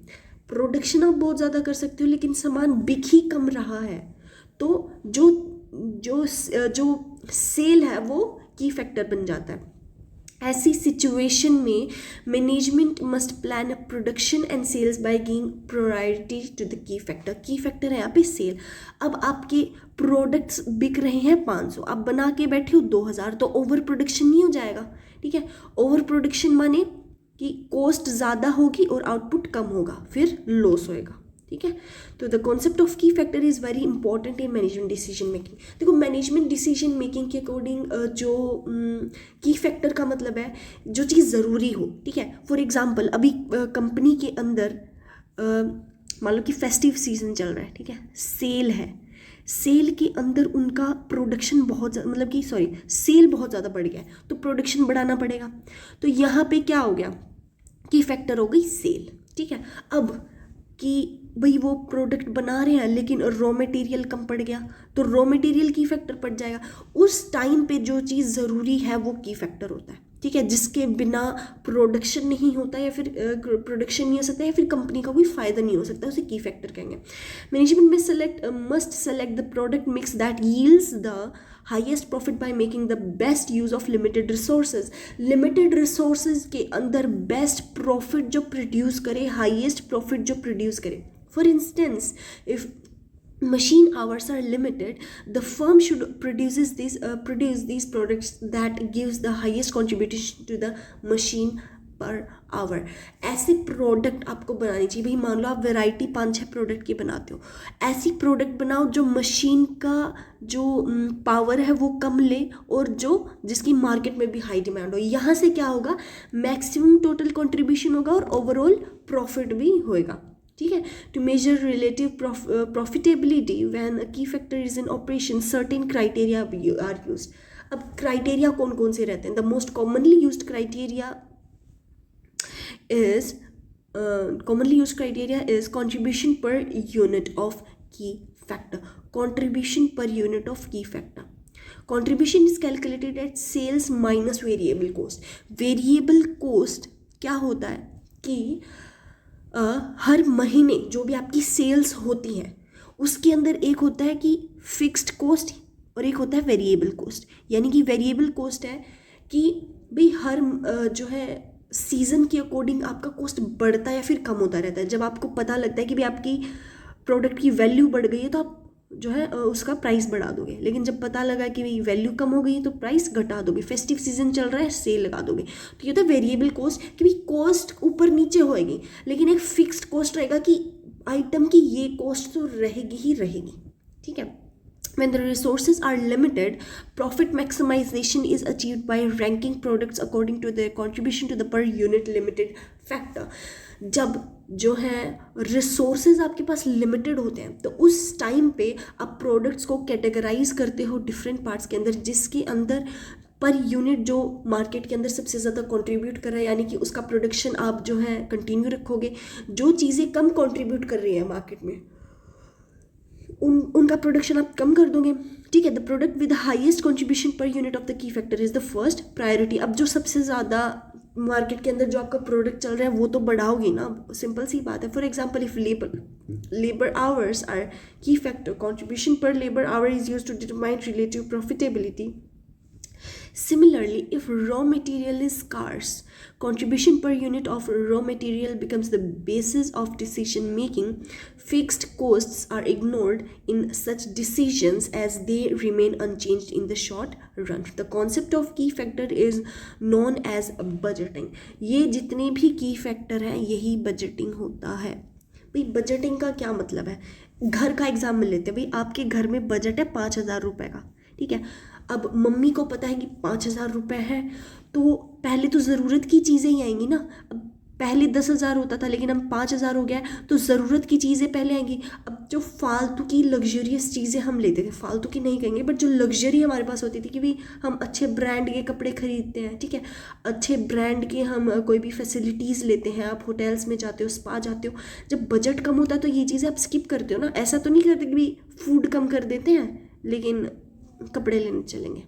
production आप बहुत ज़्यादा कर सकते हो लेकिन सामान बिक ही कम रहा है, तो जो जो जो सेल है वो की फैक्टर बन जाता है. ऐसी सिचुएशन में management must plan a production and sales by giving priority to the key factor. Key factor है यहाँ पे सेल. अब आपके प्रोडक्ट्स बिक रहे हैं 500, आप बना के बैठे हो 2000, तो ओवर प्रोडक्शन नहीं हो जाएगा. ठीक है, ओवर प्रोडक्शन माने कि कॉस्ट ज़्यादा होगी और आउटपुट कम होगा, फिर लॉस होएगा. ठीक है, तो the concept of key factor is very important in management decision making. देखो, मैनेजमेंट डिसीजन मेकिंग के अकॉर्डिंग जो की फैक्टर का मतलब है जो चीज़ ज़रूरी हो. ठीक है, फॉर एग्जांपल अभी कंपनी के अंदर मान लो कि फेस्टिव सीजन चल रहा है. ठीक है, सेल है, सेल के अंदर उनका प्रोडक्शन बहुत मतलब कि सेल बहुत ज़्यादा बढ़ गया है, तो प्रोडक्शन बढ़ाना पड़ेगा. तो यहाँ पे क्या हो गया, की फैक्टर हो गई सेल. ठीक है, अब कि भाई वो प्रोडक्ट बना रहे हैं लेकिन रॉ मटेरियल कम पड़ गया, तो रॉ मटेरियल की फैक्टर पड़ जाएगा. उस टाइम पे जो चीज़ ज़रूरी है वो की फैक्टर होता है. ठीक है, जिसके बिना प्रोडक्शन नहीं होता या फिर प्रोडक्शन नहीं हो सकता या फिर कंपनी का कोई फ़ायदा नहीं हो सकता, उसे की फैक्टर कहेंगे. मैनेजमेंट में must select the product mix that yields the highest profit by making the best use of limited resources. Limited resources के अंदर बेस्ट प्रॉफिट जो प्रोड्यूस करे, हाईएस्ट प्रॉफिट जो प्रोड्यूस करे. For instance, if machine hours are limited, the firm should produce these products that gives the highest contribution to the machine per hour. ऐसे प्रोडक्ट आपको बनानी चाहिए. भाई मान लो आप वैरायटी 5-6 प्रोडक्ट की बनाते हो, ऐसी प्रोडक्ट बनाओ जो मशीन का जो पावर है वो कम ले और जिसकी मार्केट में भी हाई डिमांड हो. यहाँ से क्या होगा, मैक्सिमम टोटल कंट्रीब्यूशन होगा और ओवरऑल प्रॉफिट भी होएगा. ठीक है, to measure relative profitability when a key factor is in operation certain criteria are used. अब क्राइटेरिया कौन कौन से रहते हैं? The most commonly used criteria is contribution per unit of key factor. Contribution per unit of key factor. Contribution is calculated at sales minus variable cost. Variable cost क्या होता है कि हर महीने जो भी आपकी सेल्स होती हैं उसके अंदर एक होता है कि फिक्स्ड कॉस्ट और एक होता है वेरिएबल कॉस्ट. यानी कि वेरिएबल कॉस्ट है कि भाई हर जो है सीज़न के अकॉर्डिंग आपका कॉस्ट बढ़ता या फिर कम होता रहता है. जब आपको पता लगता है कि भाई आपकी प्रोडक्ट की वैल्यू बढ़ गई है तो आप जो है उसका प्राइस बढ़ा दोगे, लेकिन जब पता लगा कि भाई वैल्यू कम हो गई तो प्राइस घटा दोगे. फेस्टिव सीजन चल रहा है, सेल लगा दोगे. तो ये होता है वेरिएबल कॉस्ट कि भाई कॉस्ट ऊपर नीचे होएगी लेकिन एक फिक्स्ड कॉस्ट रहेगा कि आइटम की ये कॉस्ट तो रहेगी ही रहेगी. ठीक है, when the resources are limited, profit maximization is achieved by ranking products according to their contribution to the per unit limited factor. जब जो है रिसोर्सेज आपके पास लिमिटेड होते हैं तो उस टाइम पे आप प्रोडक्ट्स को कैटेगराइज करते हो डिफरेंट पार्ट्स के अंदर, जिसके अंदर पर यूनिट जो मार्केट के अंदर सबसे ज़्यादा कंट्रीब्यूट कर रहा है, यानी कि उसका प्रोडक्शन आप जो है कंटिन्यू रखोगे. जो चीज़ें कम कंट्रीब्यूट कर रही हैं मार्केट में उनका प्रोडक्शन आप कम कर दोगे. ठीक है, the product with the highest contribution per unit of the key factor is the first priority. अब जो सबसे ज़्यादा मार्केट के अंदर जो आपका प्रोडक्ट चल रहा है वो तो बढ़ाओगे ना, सिंपल सी बात है. For example, if labour hours are key factor, contribution per labour hour is used to determine relative profitability. Similarly, if raw material is scarce, contribution per unit of raw material becomes the basis of decision making. Fixed costs are ignored in such decisions as they remain unchanged in the short run. The concept of key factor is known as budgeting. ये जितने भी key factor हैं यही budgeting होता है. भाई बजटिंग का क्या मतलब है? घर का एग्जाम्पल लेते हैं. भाई आपके घर में बजट है 5,000 रुपये का. ठीक है, अब मम्मी को पता है कि 5,000 रुपये है तो पहले तो ज़रूरत की चीज़ें ही आएंगी ना. अब पहले 10,000 होता था लेकिन अब 5,000 हो गया है, तो ज़रूरत की चीज़ें पहले आएंगी। अब जो फालतू की लग्जरियस चीज़ें हम लेते थे, फालतू की नहीं कहेंगे बट जो लग्जरी हमारे पास होती थी कि भाई हम अच्छे ब्रांड के कपड़े खरीदते हैं, ठीक है, अच्छे ब्रांड के हम कोई भी फैसिलिटीज़ लेते हैं, आप होटल्स में जाते हो, स्पा जाते हो, जब बजट कम होता है तो ये चीज़ें आप स्किप करते हो ना। ऐसा तो नहीं करते कि भाई फूड कम कर देते हैं लेकिन कपड़े लेने चलेंगे,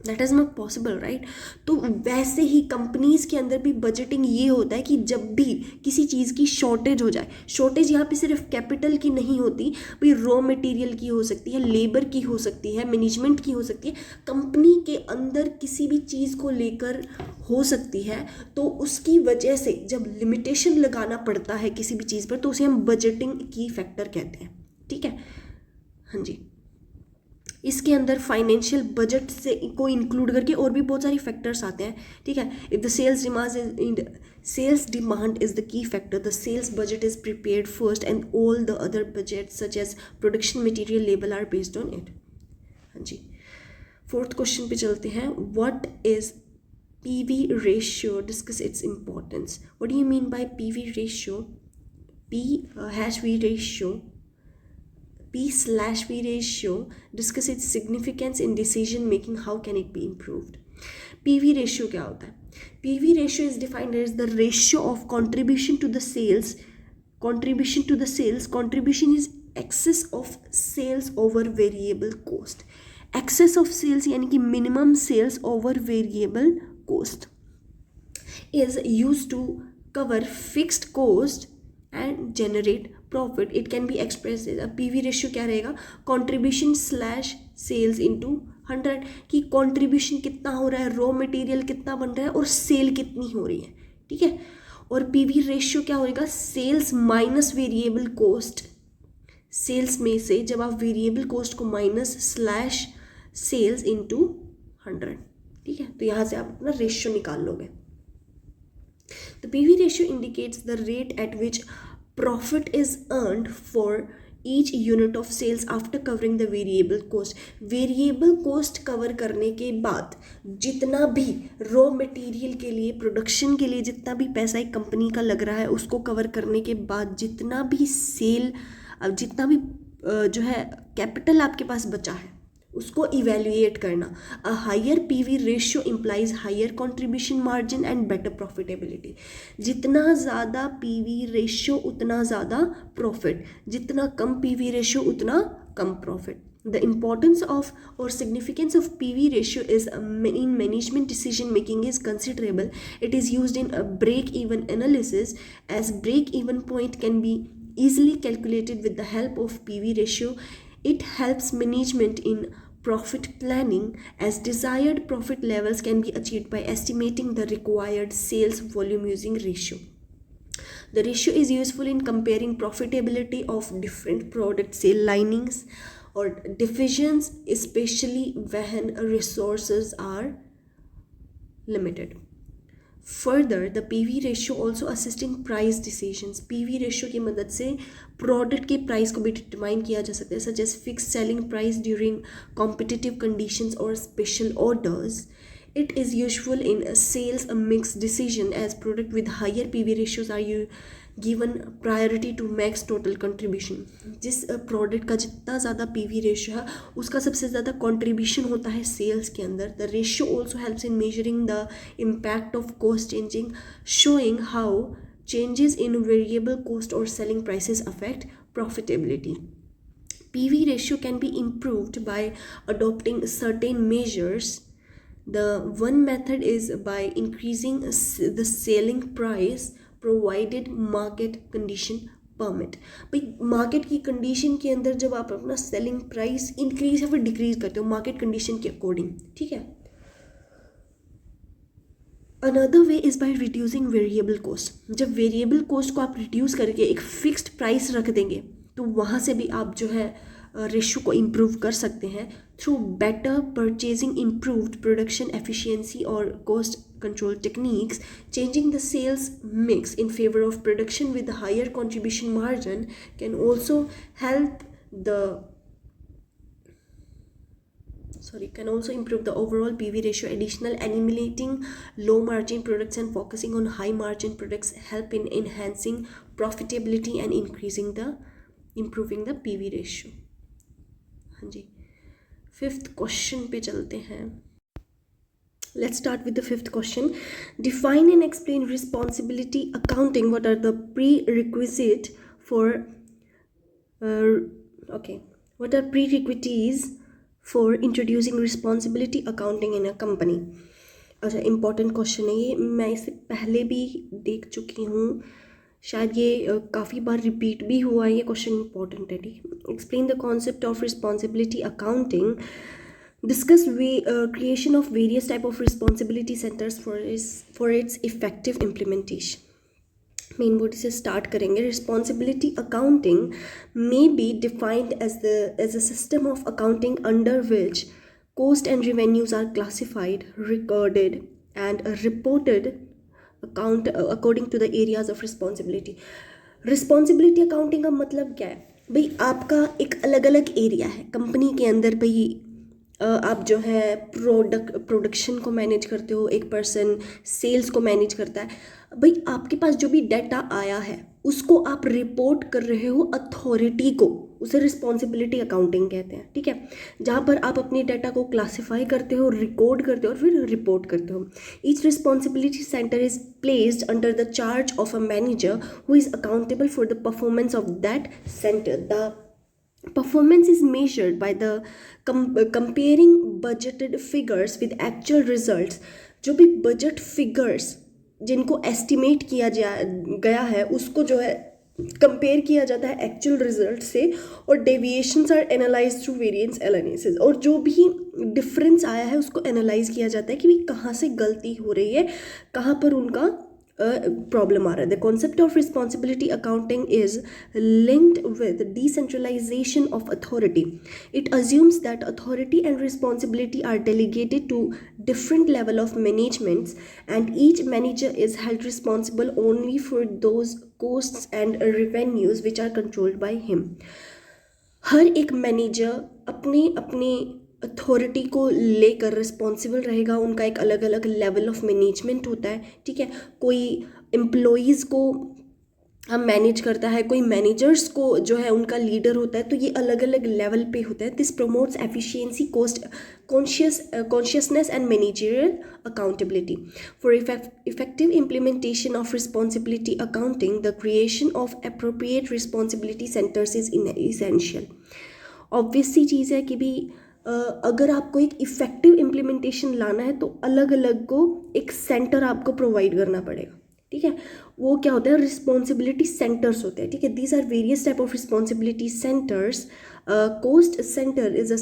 that is not possible, right. तो वैसे ही कंपनीज़ के अंदर भी बजटिंग ये होता है कि जब भी किसी चीज़ की शॉर्टेज हो जाए, शॉर्टेज यहाँ पे सिर्फ कैपिटल की नहीं होती, भाई रॉ मटेरियल की हो सकती है, लेबर की हो सकती है, मैनेजमेंट की हो सकती है, कंपनी के अंदर किसी भी चीज़ को लेकर हो सकती है। तो उसकी वजह से जब लिमिटेशन लगाना पड़ता है किसी भी चीज़ पर, तो उसे हम बजटिंग की फैक्टर कहते हैं, ठीक है। हाँ जी, इसके अंदर फाइनेंशियल बजट से को इंक्लूड करके और भी बहुत सारी फैक्टर्स आते हैं, ठीक है। If the sales demand is the key factor, the sales budget is prepared first and all the other budget such as production material labour are based on it. हाँ जी, फोर्थ क्वेश्चन पे चलते हैं। What is PV ratio, discuss its importance. What do you mean by PV ratio? P/V ratio, P/V ratio, discuss its significance in decision making, how can it be improved? PV ratio क्या होता है? PV ratio is defined as the ratio of contribution to the sales. Contribution is excess of sales over variable cost. Excess of sales यानी कि minimum sales over variable cost is used to cover fixed cost and generate profit. It can be express, PV ratio क्या रहेगा? कॉन्ट्रीब्यूशन स्लैश सेल्स इंटू 100, कि कॉन्ट्रीब्यूशन कितना हो रहा है, रॉ मटेरियल कितना बन रहा है और सेल कितनी हो रही है, ठीक है। और PV रेशियो क्या होएगा? Sales minus variable cost. Sales में से जब आप वेरिएबल कोस्ट को माइनस स्लैश सेल्स इंटू 100, ठीक है, तो यहाँ से आप अपना रेशियो निकाल लोगे। The PV ratio indicates the rate at which profit is earned for each unit of sales after covering the variable cost. Variable cost cover करने के बाद जितना भी रॉ मटेरियल के लिए, प्रोडक्शन के लिए जितना भी पैसा एक कंपनी का लग रहा है, उसको कवर करने के बाद जितना भी सेल, जितना भी जो है कैपिटल आपके पास बचा है, उसको इवेल्युएट करना। A higher PV ratio implies higher contribution margin and better profitability. जितना ज़्यादा PV रेशियो उतना ज़्यादा प्रॉफिट, जितना कम PV रेशियो उतना कम profit. The importance of or significance of PV ratio is in management decision making is considerable. It is used in a break-even analysis, as break-even point can be easily calculated with the help of PV ratio. It helps management in profit planning, as desired profit levels can be achieved by estimating the required sales volume using ratio. The ratio is useful in comparing profitability of different product sale linings or divisions, especially when resources are limited. Further, the PV ratio also assists in price decisions. PV ratio की मदद से प्रोडक्ट के प्राइस को भी डिटरमाइन किया जा सकता है, such as fixed selling price during competitive conditions or special orders. It is useful in a sales mix decision, as product with higher PV ratios are given priority to max total contribution. जिस प्रोडक्ट का जितना ज़्यादा PV रेशियो है उसका सबसे ज़्यादा कंट्रीब्यूशन होता है सेल्स के अंदर. The ratio also helps in measuring the impact of cost changing, showing how changes in variable cost or selling prices affect profitability. PV ratio can be improved by adopting certain measures. The one method is by increasing the selling price provided market condition permit. भाई मार्केट की कंडीशन के अंदर जब आप अपना सेलिंग प्राइस इंक्रीज या फिर डिक्रीज करते हो मार्केट कंडीशन के अकॉर्डिंग, ठीक है. Another way is by reducing variable cost. जब वेरिएबल कोस्ट को आप रिड्यूस करके एक फिक्स्ड प्राइस रख देंगे तो वहाँ से भी आप जो है रेशियो को इम्प्रूव कर सकते हैं through better purchasing, improved production efficiency और cost control techniques. Changing the sales mix in favor of production with a higher contribution margin can also help the can also improve the overall PV ratio. Additional eliminating low margin products and focusing on high margin products help in enhancing profitability and improving the PV ratio. हाँ जी, फिफ्थ क्वेश्चन पे चलते हैं. Let's start with the fifth question. Define and explain responsibility accounting. What are the prerequisites for what are prerequisites for introducing responsibility accounting in a company? अच्छा, इम्पॉर्टेंट क्वेश्चन है ये. मैं इससे पहले भी देख चुकी हूँ, शायद ये काफ़ी बार रिपीट भी हुआ है. ये क्वेश्चन इम्पॉर्टेंट है. ठीक. Explain the concept of responsibility accounting. Discuss creation of various type of responsibility centers for its effective implementation. Main body से स्टार्ट करेंगे. Responsibility accounting may be defined as a system of accounting under which cost and revenues are classified, recorded and reported according to the areas of responsibility. Responsibility accounting का मतलब क्या है भाई? आपका एक अलग अलग एरिया है कंपनी के अंदर. भाई आप जो है प्रोडक्शन को मैनेज करते हो, एक पर्सन सेल्स को मैनेज करता है. भाई आपके पास जो भी डाटा आया है उसको आप रिपोर्ट कर रहे हो अथॉरिटी को, उसे रिस्पॉन्सिबिलिटी अकाउंटिंग कहते हैं. ठीक है, जहाँ पर आप अपनी डाटा को क्लासिफाई करते हो, रिकॉर्ड करते हो और फिर रिपोर्ट करते हो. Each responsibility centre is placed under the charge of a manager who is accountable for the performance of that centre. The performance is measured by the comparing budgeted figures with actual results. जो भी बजट फिगर्स जिनको एस्टिमेट किया गया है उसको जो है कंपेयर किया जाता है एक्चुअल रिजल्ट से, और deviations are analyse through variance analysis. और जो भी डिफरेंस आया है उसको एनालाइज किया जाता है कि भाई कहाँ से गलती हो रही है, कहाँ पर उनका प्रॉब्लम आ रहा है. The concept of responsibility accounting is linked with decentralization of authority. It assumes that authority and responsibility are delegated to different level of managements, and each manager is held responsible only for those costs and revenues which are controlled by him. हर एक मैनेजर अपने अपने अथॉरिटी को लेकर रिस्पॉन्सिबल रहेगा. उनका एक अलग अलग लेवल ऑफ मैनेजमेंट होता है. ठीक है, कोई एम्प्लॉयज़ को हम मैनेज करता है, कोई मैनेजर्स को जो है उनका लीडर होता है. तो ये अलग अलग लेवल पे होता है. This promotes efficiency, cost consciousness and managerial accountability. For effective implementation of responsibility accounting the creation of appropriate responsibility centres is essential. Obvious सी चीज़ है कि भी अगर आपको एक इफ़ेक्टिव इम्प्लीमेंटेशन लाना है तो अलग अलग को एक सेंटर आपको प्रोवाइड करना पड़ेगा. ठीक है, वो क्या होता है? रिस्पॉन्सिबिलिटी सेंटर्स होते हैं. ठीक है, these are various type of responsibility centres. Cost centre is a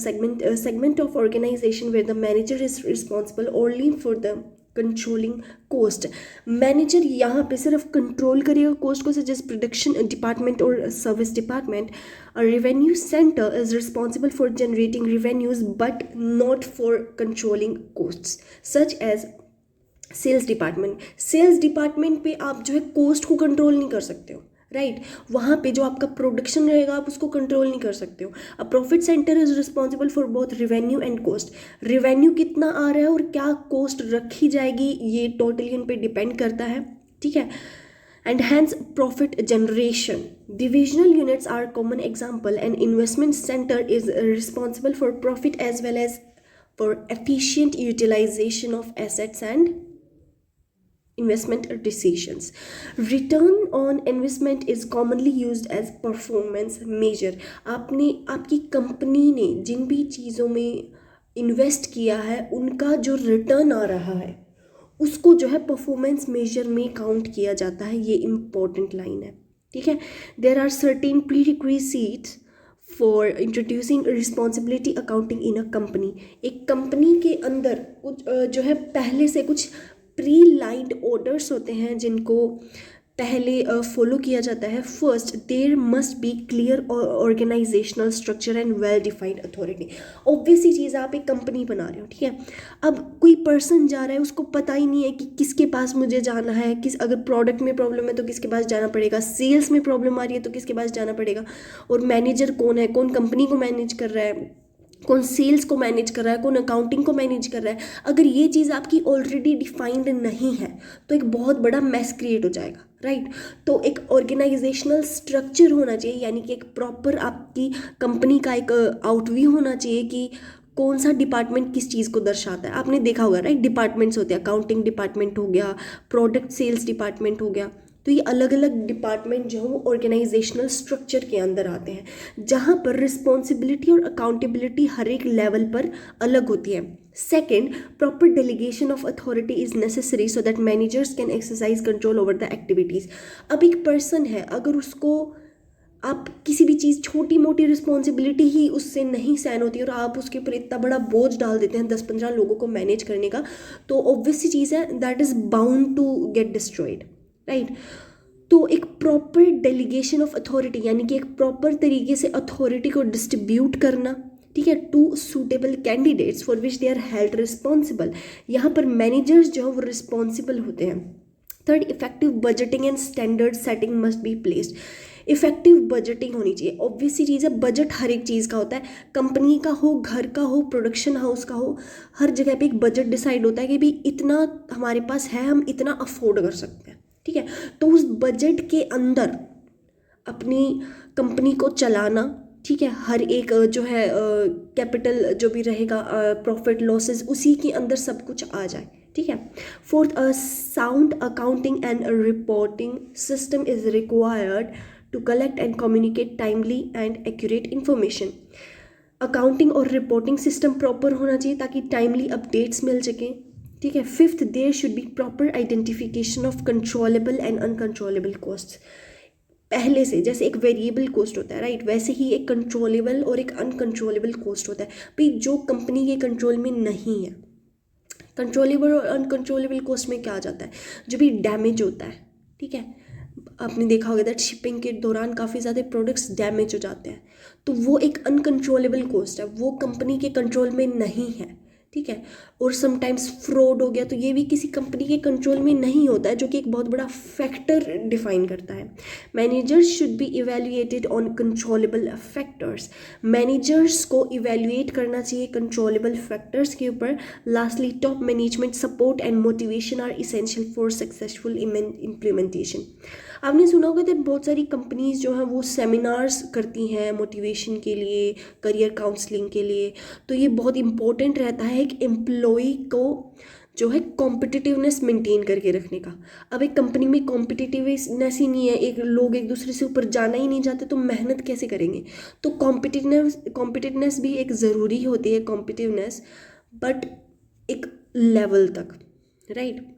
segment of organization where the manager is responsible only for the controlling cost. Manager यहाँ पे सिर्फ कंट्रोल करेगा कोस्ट को, जैसे प्रोडक्शन डिपार्टमेंट और service department. Revenue centre is responsible for generating revenues but not for controlling costs, such as sales department. Sales department पे आप जो है कोस्ट को कंट्रोल नहीं कर सकते हो, राइट. वहाँ पे जो आपका प्रोडक्शन रहेगा आप उसको कंट्रोल नहीं कर सकते हो. A profit centre is responsible for both revenue and cost. Revenue कितना आ रहा है और क्या कोस्ट रखी जाएगी ये टोटली उन पे डिपेंड करता है. ठीक है, and hence profit generation. Divisional units are common example. And investment centre is responsible for profit as well as for efficient utilization of assets and investment decisions. Return on investment is commonly used as performance measure. आपकी कंपनी ने जिन भी चीज़ों में इन्वेस्ट किया है उनका जो रिटर्न आ रहा है उसको जो है परफॉर्मेंस मेजर में काउंट किया जाता है. ये इम्पोर्टेंट लाइन है. ठीक है, there are certain prerequisites for introducing responsibility accounting in a company. एक कंपनी के अंदर कुछ जो है पहले से कुछ प्री लाइन्ड ऑर्डर्स होते हैं जिनको पहले फॉलो किया जाता है. First, there must be clear organisational structure and well defined authority. Obviously चीज़, आप एक कंपनी बना रहे हो. ठीक है, अब कोई पर्सन जा रहा है उसको पता ही नहीं है कि किसके पास मुझे जाना है, अगर प्रोडक्ट में प्रॉब्लम है तो किसके पास जाना पड़ेगा, सेल्स में प्रॉब्लम आ रही है तो किसके पास जाना पड़ेगा, और मैनेजर कौन है, कौन कंपनी को मैनेज कर रहा है, कौन सेल्स को मैनेज कर रहा है, कौन अकाउंटिंग को मैनेज कर रहा है। अगर ये चीज़ आपकी ऑलरेडी डिफाइंड नहीं है तो एक बहुत बड़ा मैस क्रिएट हो जाएगा, राइट। तो एक ऑर्गेनाइजेशनल स्ट्रक्चर होना चाहिए, यानी कि एक प्रॉपर आपकी कंपनी का एक आउटव्यू होना चाहिए कि कौन सा डिपार्टमेंट किस चीज़ को दर्शाता है। आपने देखा होगा, राइट, डिपार्टमेंट्स होते हैं, अकाउंटिंग डिपार्टमेंट हो गया, प्रोडक्ट सेल्स डिपार्टमेंट हो गया। तो ये अलग अलग डिपार्टमेंट जो है वो ऑर्गेनाइजेशनल स्ट्रक्चर के अंदर आते हैं, जहाँ पर रिस्पॉन्सिबिलिटी और अकाउंटेबिलिटी हर एक लेवल पर अलग होती है। Second, proper delegation of authority is necessary so that managers can exercise control over the activities. अब एक पर्सन है, अगर उसको आप किसी भी चीज़, छोटी मोटी रिस्पॉन्सिबिलिटी ही उससे नहीं सहन होती और आप उसके ऊपर इतना बड़ा बोझ डाल देते हैं 10-15 लोगों को मैनेज करने का, तो ऑब्वियस सी चीज़ है that is bound to get destroyed, right. तो एक प्रॉपर डेलीगेशन ऑफ अथॉरिटी, यानी कि एक प्रॉपर तरीके से अथॉरिटी को डिस्ट्रीब्यूट करना, ठीक है, to suitable candidates for which they are held responsible. यहाँ पर मैनेजर्स जो है वो रिस्पॉन्सिबल होते हैं। Third, effective budgeting and standard setting must be placed. Effective budgeting होनी चाहिए। ऑब्वियस सी चीज़ है, बजट हर एक चीज़ का होता है, कंपनी का हो, घर का हो, प्रोडक्शन हाउस का हो, हर जगह पे एक बजट डिसाइड होता है कि भाई इतना हमारे पास है, हम इतना अफोर्ड कर सकते हैं, ठीक है। तो उस बजट के अंदर अपनी कंपनी को चलाना, ठीक है, हर एक जो है कैपिटल जो भी रहेगा, प्रॉफिट लॉसेस, उसी के अंदर सब कुछ आ जाए, ठीक है। Fourth, a sound accounting and reporting system is required to collect and communicate timely and accurate information. Accounting और रिपोर्टिंग सिस्टम प्रॉपर होना चाहिए ताकि टाइमली अपडेट्स मिल सकें, ठीक है। Fifth, there should be proper identification of controllable and uncontrollable cost. पहले से जैसे एक वेरिएबल कॉस्ट होता है, राइट, वैसे ही एक कंट्रोलेबल और एक अनकंट्रोलेबल कॉस्ट होता है। भाई जो कंपनी के कंट्रोल में नहीं है, कंट्रोलेबल और अनकंट्रोलेबल कॉस्ट में क्या आ जाता है, जो भी डैमेज होता है, ठीक है। आपने देखा होगा दैट शिपिंग के दौरान काफ़ी ज़्यादा प्रोडक्ट्स डैमेज हो जाते हैं, तो वो एक अनकंट्रोलेबल कॉस्ट है, वो कंपनी के कंट्रोल में नहीं है, ठीक है। और समटाइम्स फ्रॉड हो गया तो ये भी किसी कंपनी के कंट्रोल में नहीं होता है, जो कि एक बहुत बड़ा फैक्टर डिफाइन करता है। Managers should be evaluated on controllable factors. Managers को इवेल्युएट करना चाहिए कंट्रोलेबल फैक्टर्स के ऊपर। Lastly, top management support and motivation are essential for successful implementation. आपने सुना होगा कि बहुत सारी कंपनीज जो हैं वो सेमिनार्स करती हैं मोटिवेशन के लिए, करियर काउंसलिंग के लिए। तो ये बहुत इंपॉर्टेंट रहता है एक एम्प्लॉई को जो है कॉम्पिटिटिवनेस मेंटेन करके रखने का। अब एक कंपनी में कॉम्पिटिटिवनेस ही नहीं है, एक लोग एक दूसरे से ऊपर जाना ही नहीं चाहते, तो मेहनत कैसे करेंगे। तो कॉम्पिटिटिवनेस भी एक ज़रूरी होती है, कॉम्पिटिटिवनेस, बट एक लेवल तक, राइट।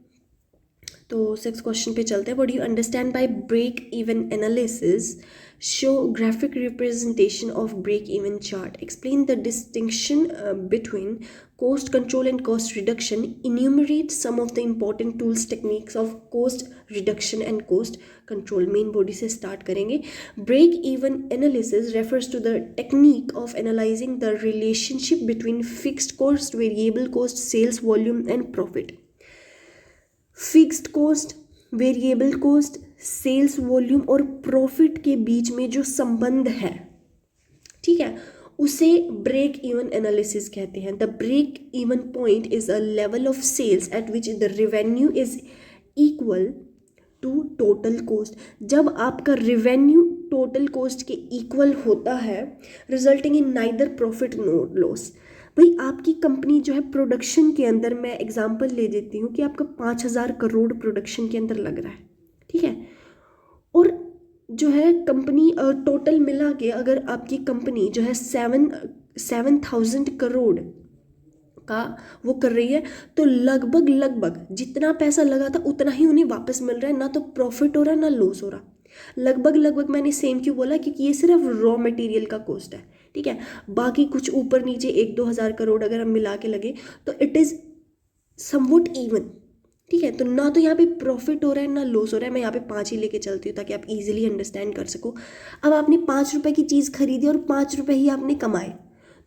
तो 6 क्वेश्चन पे चलते हैं। What do you understand by break even analysis? Show graphic representation of break even chart. Explain the distinction between cost control and cost reduction. Enumerate some of the important tools, techniques of cost reduction and cost control. Main body से स्टार्ट करेंगे। Break even analysis refers to the technique of analyzing the relationship between fixed cost, variable cost, sales volume and profit. Fixed cost, variable cost, sales volume और प्रॉफिट के बीच में जो संबंध है, ठीक है, उसे ब्रेक इवन एनालिसिस कहते हैं। The break even point is a level of sales at which the revenue is equal to total cost. जब आपका रेवेन्यू टोटल कॉस्ट के इक्वल होता है, resulting in neither profit nor loss. भाई आपकी कंपनी जो है प्रोडक्शन के अंदर, मैं एग्जांपल ले देती हूँ कि आपका 5,000 करोड़ प्रोडक्शन के अंदर लग रहा है, ठीक है, और जो है कंपनी टोटल मिला के अगर आपकी कंपनी जो है 7,000 करोड़ का वो कर रही है, तो लगभग जितना पैसा लगा था उतना ही उन्हें वापस मिल रहा है, ना तो प्रॉफिट हो रहा है ना लॉस हो रहा। लगभग मैंने सेम क्यों बोला, क्योंकि ये सिर्फ रॉ मटेरियल का कॉस्ट है, ठीक है। बाकी कुछ ऊपर नीचे 1-2 हज़ार करोड़ अगर हम मिला के लगे तो इट इज़ समवट इवन, ठीक है। तो ना तो यहाँ पे प्रॉफिट हो रहा है ना लॉस हो रहा है। मैं यहाँ पे 5 ही लेके चलती हूँ ताकि आप इजीली अंडरस्टैंड कर सको। अब आपने 5 रुपए की चीज़ खरीदी और 5 रुपए ही आपने कमाए,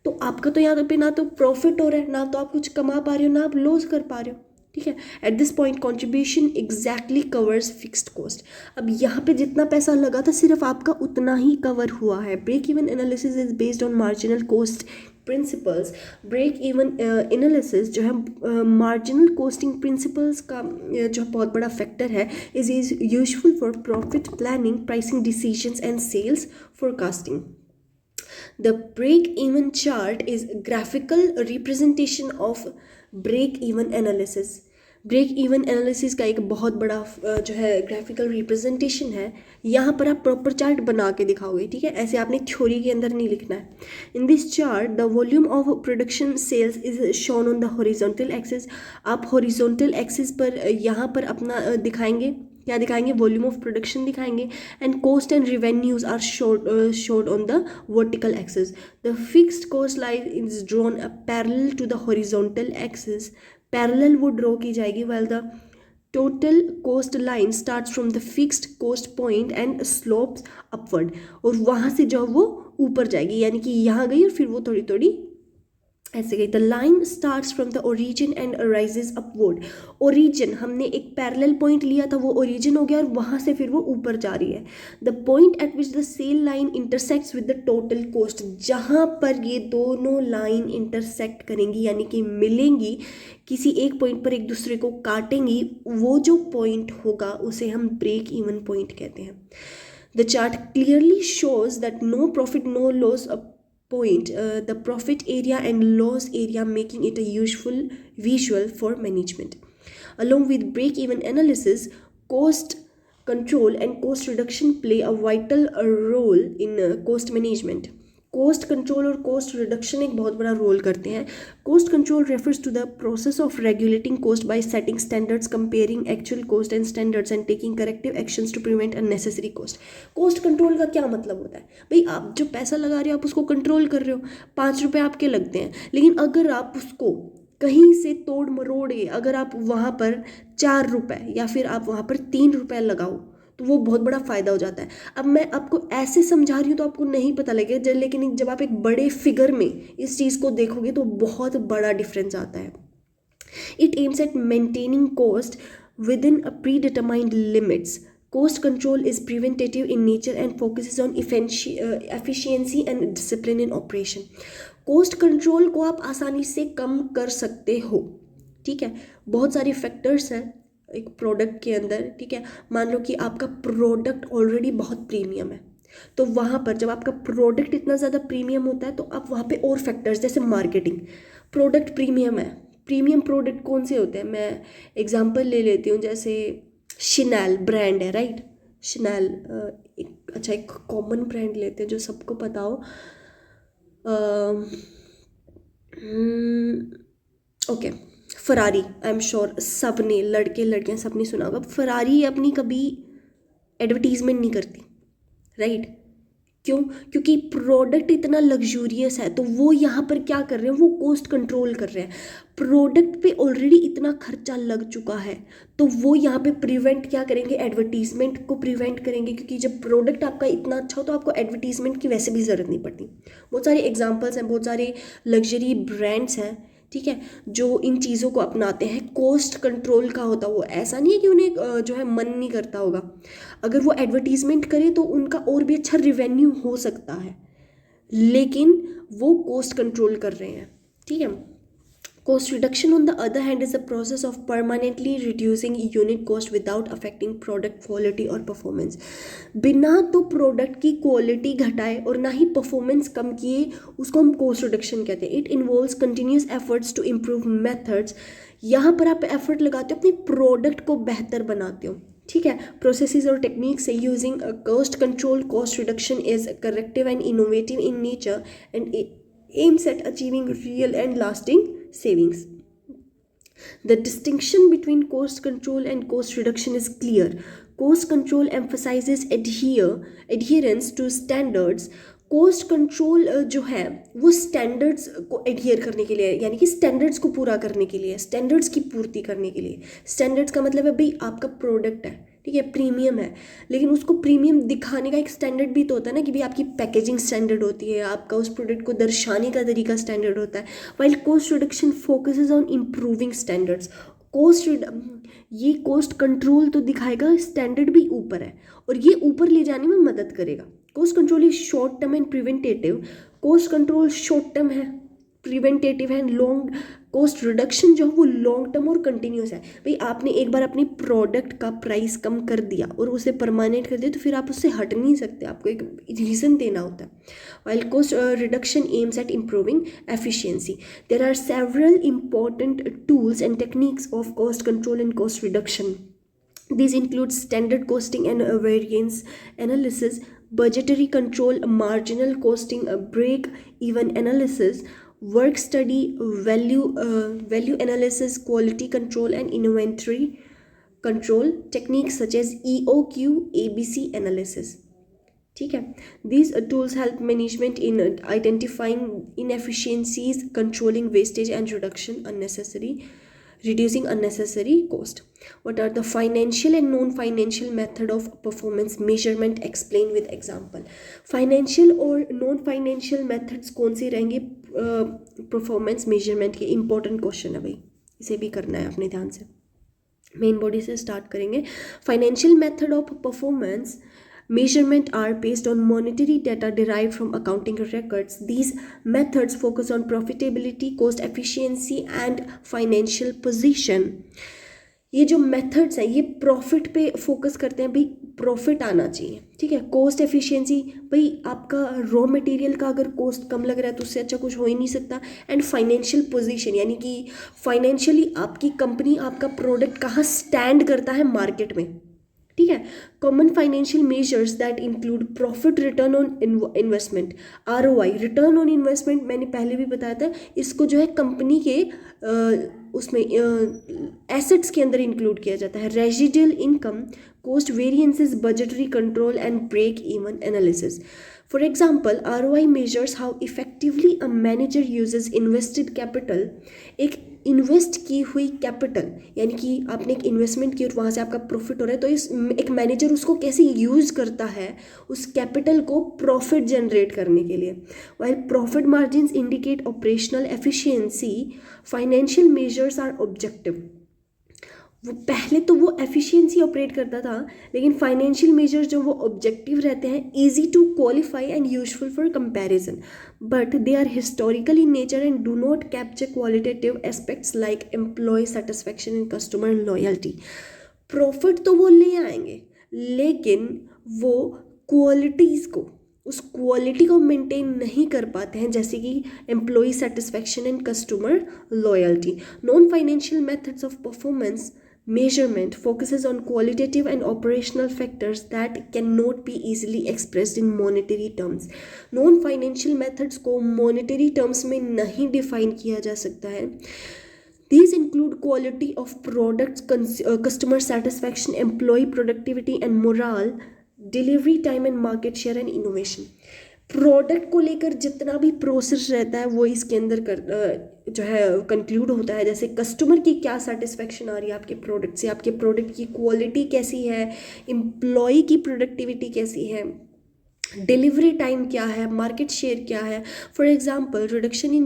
तो आपका तो यहाँ पे ना तो प्रॉफिट हो रहा है, ना तो आप कुछ कमा पा रहे हो, ना आप लॉस कर पा रहे हो, ठीक है। At this point contribution exactly covers fixed cost. अब यहाँ पे जितना पैसा लगा था सिर्फ आपका उतना ही कवर हुआ है। Break even analysis is based on marginal cost principles, break even analysis जो है मार्जिनल कोस्टिंग प्रिंसिपल्स का जो बहुत बड़ा फैक्टर है, is useful for profit planning, pricing decisions and sales forecasting. The break-even chart is graphical representation of break-even analysis. Break even analysis का एक बहुत बड़ा जो है ग्राफिकल रिप्रेजेंटेशन है. यहाँ पर आप प्रॉपर चार्ट बना के दिखाओगे, ठीक है, ऐसे आपने थ्योरी के अंदर नहीं लिखना है. In this chart the volume of production sales is shown on the horizontal axis. आप हॉरिजॉन्टल एक्सिस पर यहाँ पर अपना दिखाएंगे, क्या दिखाएंगे, वॉल्यूम ऑफ प्रोडक्शन दिखाएंगे. And cost and revenues are showed on the vertical axis. The fixed cost line is drawn parallel to the horizontal axis. Parallel वो ड्रॉ की जाएगी while the total cost line starts from the fixed cost point and slopes upward. और वहाँ से जो वो ऊपर जाएगी, यानी कि यहाँ गई और फिर वो थोड़ी थोड़ी ऐसे गई. The line starts from the origin and rises upward. Origin हमने एक पैरेलल पॉइंट लिया था, वो ओरिजिन हो गया और वहाँ से फिर वो ऊपर जा रही है. The point at which the sale line intersects with the total cost. जहाँ पर ये दोनों लाइन इंटरसेक्ट करेंगी यानी कि मिलेंगी, किसी एक पॉइंट पर एक दूसरे को काटेंगी, वो जो पॉइंट होगा उसे हम ब्रेक इवन पॉइंट कहते हैं. The chart clearly shows that no profit no loss point, the profit area and loss area, making it a useful visual for management. Along with break-even analysis, cost control and cost reduction play a vital role in cost management. Cost control और कोस्ट रिडक्शन एक बहुत बड़ा रोल करते हैं. Cost control refers to the process of regulating cost by setting standards, comparing actual cost and standards and taking corrective actions to prevent unnecessary cost. Cost control का क्या मतलब होता है भाई, आप जो पैसा लगा रहे हो आप उसको कंट्रोल कर रहे हो. 5 रुपये आपके लगते हैं, लेकिन अगर आप उसको कहीं से तोड़ मरोड़ के अगर आप वहाँ पर 4 रुपये या फिर आप वहाँ पर 3 रुपये लगाओ तो वो बहुत बड़ा फ़ायदा हो जाता है. अब मैं आपको ऐसे समझा रही हूँ तो आपको नहीं पता लगेगा, लेकिन जब आप एक बड़े फिगर में इस चीज़ को देखोगे तो बहुत बड़ा डिफरेंस आता है. It aims at maintaining cost with in a pre determined limits. Cost control is preventative in nature and focuses on efficiency and discipline in operation. Cost control को आप आसानी से कम कर सकते हो, ठीक है. बहुत सारे फैक्टर्स हैं एक प्रोडक्ट के अंदर, ठीक है. मान लो कि आपका प्रोडक्ट ऑलरेडी बहुत प्रीमियम है, तो वहाँ पर जब आपका प्रोडक्ट इतना ज़्यादा प्रीमियम होता है तो आप वहाँ पे और फैक्टर्स, जैसे मार्केटिंग, प्रोडक्ट प्रीमियम है. प्रीमियम प्रोडक्ट कौन से होते हैं, मैं एग्जांपल ले लेती हूँ, जैसे शिनैल ब्रांड है, राइट. शिनैल एक कॉमन ब्रांड लेते हैं जो सबको पता हो. Okay, Ferrari. I am sure सब ने, लड़के लड़कियां सब ने सुना होगा. फरारी अपनी कभी एडवर्टीजमेंट नहीं करती, राइट. क्यों? क्योंकि प्रोडक्ट इतना लग्जूरियस है, तो वो यहाँ पर क्या कर रहे हैं, वो कॉस्ट कंट्रोल कर रहे हैं. प्रोडक्ट पे ऑलरेडी इतना खर्चा लग चुका है, तो वो यहाँ पे प्रिवेंट क्या करेंगे, एडवर्टीजमेंट को प्रिवेंट करेंगे. क्योंकि जब प्रोडक्ट आपका इतना अच्छा हो तो आपको एडवर्टीजमेंट की वैसे भी ज़रूरत नहीं पड़ती. बहुत सारे एग्जांपल्स हैं, बहुत सारे लग्जरी ब्रांड्स हैं, ठीक है, जो इन चीज़ों को अपनाते हैं. कॉस्ट कंट्रोल का होता है वो, ऐसा नहीं है कि उन्हें जो है मन नहीं करता होगा. अगर वो एडवर्टीजमेंट करें तो उनका और भी अच्छा रिवेन्यू हो सकता है, लेकिन वो कॉस्ट कंट्रोल कर रहे हैं, ठीक है. Cost reduction on the other hand is the process of permanently reducing unit cost without affecting product quality or performance. बिना तो प्रोडक्ट की क्वालिटी घटाए और ना ही परफॉर्मेंस कम किए उसको हम कॉस्ट रिडक्शन कहते हैं. It involves continuous efforts to improve methods. यहाँ पर आप एफर्ट लगाते हो, अपने प्रोडक्ट को बेहतर बनाते हो, ठीक है. प्रोसेसेस और टेक्निक्स से using cost control. Cost reduction is corrective and innovative in nature and aims at achieving real and lasting savings. The distinction between cost control and cost reduction is clear. Cost control emphasizes adherence to standards. Cost control जो है वो स्टैंडर्ड्स को एडहियर करने के लिए, यानी कि स्टैंडर्ड्स को पूरा करने के लिए, स्टैंडर्ड्स की पूर्ति करने के लिए. स्टैंडर्ड्स का मतलब है भाई आपका प्रोडक्ट है, ठीक है, प्रीमियम है, लेकिन उसको प्रीमियम दिखाने का एक स्टैंडर्ड भी तो होता है ना, कि भाई आपकी पैकेजिंग स्टैंडर्ड होती है, आपका उस प्रोडक्ट को दर्शाने का तरीका स्टैंडर्ड होता है. While cost reduction focuses on improving standards. ये कॉस्ट कंट्रोल तो दिखाएगा स्टैंडर्ड भी ऊपर है और ये ऊपर ले जाने में मदद करेगा. Cost control is short term and preventative. Cost control short term है, प्रिवेंटेटिव है, लॉन्ग कॉस्ट रिडक्शन जो है वो लॉन्ग टर्म और कंटिन्यूस है। भाई आपने एक बार अपनी प्रोडक्ट का प्राइस कम कर दिया और उसे परमानेंट कर दिया तो फिर आप उससे हट नहीं सकते, आपको एक रीज़न देना होता है। While cost reduction aims at improving efficiency, there are several important tools and techniques of cost control and cost reduction. These include standard costing and variance analysis, budgetary control, marginal costing, break-even analysis, work study, value analysis, quality control, and inventory control techniques such as EOQ, ABC analysis. ठीक है, these tools help management in identifying inefficiencies, controlling wastage, and reducing unnecessary cost. What are the financial and non-financial method of performance measurement? Explain with example. Financial और non-financial methods कौन से रहेंगे परफॉर्मेंस मेजरमेंट के? इंपॉर्टेंट क्वेश्चन है भाई, इसे भी करना है अपने ध्यान से। मेन बॉडी से स्टार्ट करेंगे। Financial method of performance measurement are based on monetary data derived from accounting records. These methods focus on profitability, cost efficiency, and financial position. ये जो मेथड्स हैं ये प्रॉफिट पे फोकस करते हैं, भाई प्रॉफिट आना चाहिए, ठीक है। कॉस्ट एफिशिएंसी, भाई आपका रॉ मटेरियल का अगर कॉस्ट कम लग रहा है तो उससे अच्छा कुछ हो ही नहीं सकता। एंड फाइनेंशियल पोजीशन, यानी कि फाइनेंशियली आपकी कंपनी, आपका प्रोडक्ट कहाँ स्टैंड करता है मार्केट में, ठीक है। Common financial measures that include profit, return on investment, ROI, return on investment, मैंने पहले भी बताया था, इसको जो है कंपनी के उसमें एसेट्स के अंदर इंक्लूड किया जाता है। Residual income, cost variances, budgetary control, and break-even analysis. For example, ROI measures how effectively a manager uses invested capital. एक इन्वेस्ट की हुई कैपिटल, यानी कि आपने एक इन्वेस्टमेंट की और वहाँ से आपका प्रॉफिट हो रहा है, तो इस एक मैनेजर उसको कैसे यूज़ करता है उस कैपिटल को प्रॉफिट जनरेट करने के लिए। While profit margins indicate operational efficiency, financial measures are objective. वो पहले तो वो एफिशिएंसी ऑपरेट करता था, लेकिन फाइनेंशियल मेजर्स जो वो ऑब्जेक्टिव रहते हैं, easy to qualify and useful for comparison, but they are historical in nature and do not capture qualitative aspects like employee satisfaction and customer loyalty. Profit तो वो ले आएंगे, लेकिन वो क्वालिटीज़ को, उस क्वालिटी को मेंटेन नहीं कर पाते हैं, जैसे कि employee satisfaction and customer loyalty. Non financial methods of performance measurement focuses on qualitative and operational factors that cannot be easily expressed in monetary terms. Non-financial methods को monetary terms में नहीं define किया जा सकता है। These include quality of products, customer satisfaction, employee productivity and morale, delivery time and market share and innovation. Product को लेकर जितना भी प्रोसेस रहता है वो इसके अंदर जो है कंक्लूड होता है, जैसे कस्टमर की क्या सेटिस्फेक्शन आ रही है आपके प्रोडक्ट से, आपके प्रोडक्ट की क्वालिटी कैसी है, एम्प्लॉय की प्रोडक्टिविटी कैसी है, डिलीवरी टाइम क्या है, मार्केट शेयर क्या है। For example, reduction in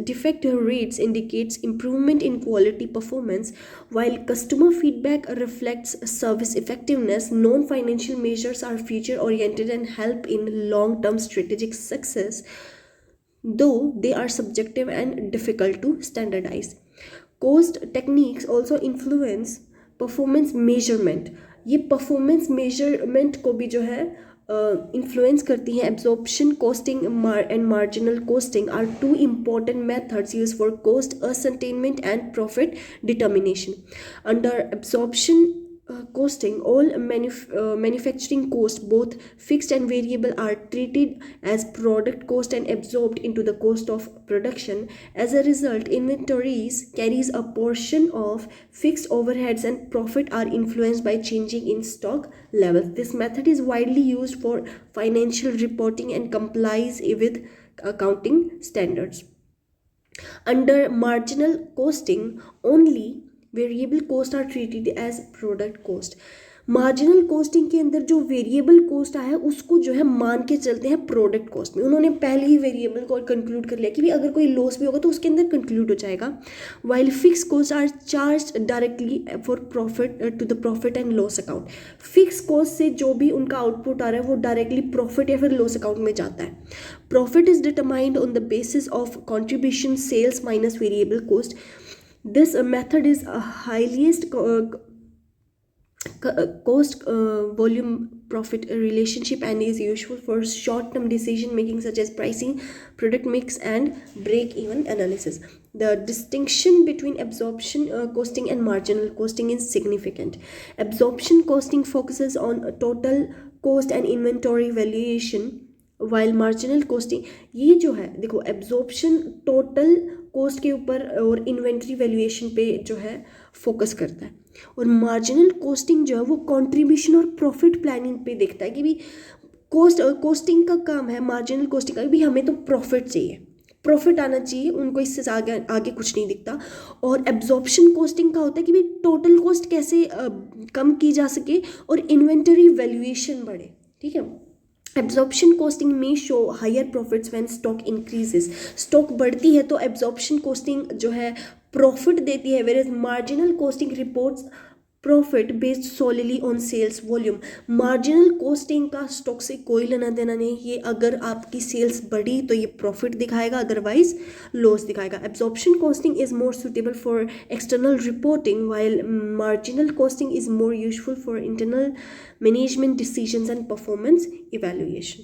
defect rates indicates improvement in quality performance, while customer feedback reflects service effectiveness. Non-financial measures are future-oriented and help in long-term strategic success, though they are subjective and difficult to standardize. Cost techniques also influence performance measurement. ये performance measurement को भी जो है influence करती हैं। Absorption costing and marginal costing are two important methods used for cost ascertainment and profit determination. Under absorption costing, all manufacturing costs, both fixed and variable, are treated as product cost and absorbed into the cost of production. As a result, inventories carries a portion of fixed overheads and profit are influenced by changing in stock levels. This method is widely used for financial reporting and complies with accounting standards. Under marginal costing, only variable costs are treated as product cost. Marginal costing के अंदर जो वेरिएबल कॉस्ट आया है उसको जो है मान के चलते हैं प्रोडक्ट कॉस्ट में। उन्होंने पहले ही वेरिएबल को कंक्लूड कर लिया कि भी अगर कोई लॉस भी होगा तो उसके अंदर कंक्लूड हो जाएगा। While fix cost are charge directly for profit to the profit and loss account. Fix cost से जो भी उनका आउटपुट आ रहा है वो डायरेक्टली प्रॉफिट या फिर लॉस अकाउंट में जाता है। Profit is determined on the basis of contribution sales minus variable cost. This method is highest cost volume profit relationship and is useful for short term decision making such as pricing, product mix and break even analysis. The distinction between absorption costing and marginal costing is significant. Absorption costing focuses on total cost and inventory valuation, while marginal costing ये जो है देखो absorption total cost के ऊपर और inventory valuation पे जो है फोकस करता है, और मार्जिनल कॉस्टिंग जो है वो कंट्रीब्यूशन और प्रॉफिट प्लानिंग पे देखता है कि भी कॉस्टिंग का काम है, मार्जिनल कॉस्टिंग का भी हमें तो प्रॉफिट चाहिए, प्रॉफिट आना चाहिए, उनको इससे आगे कुछ नहीं दिखता। और एब्जॉर्प्शन कॉस्टिंग का होता है कि भाई टोटल कॉस्ट कैसे कम की जा सके और इन्वेंटरी वैल्यूएशन बढ़े, ठीक है। एब्जॉर्प्शन कॉस्टिंग में show higher profits when stock increases. Stock बढ़ती है तो एब्जॉर्प्शन कॉस्टिंग जो है प्रॉफिट देती है, whereas marginal costing reports profit based solely on sales volume. Marginal costing का स्टॉक से कोई लेना देना नहीं, ये अगर आपकी सेल्स बढ़ी तो ये प्रॉफिट दिखाएगा, अदरवाइज लॉस दिखाएगा। Absorption costing is more suitable for external reporting while marginal costing is more useful for internal management decisions and performance evaluation.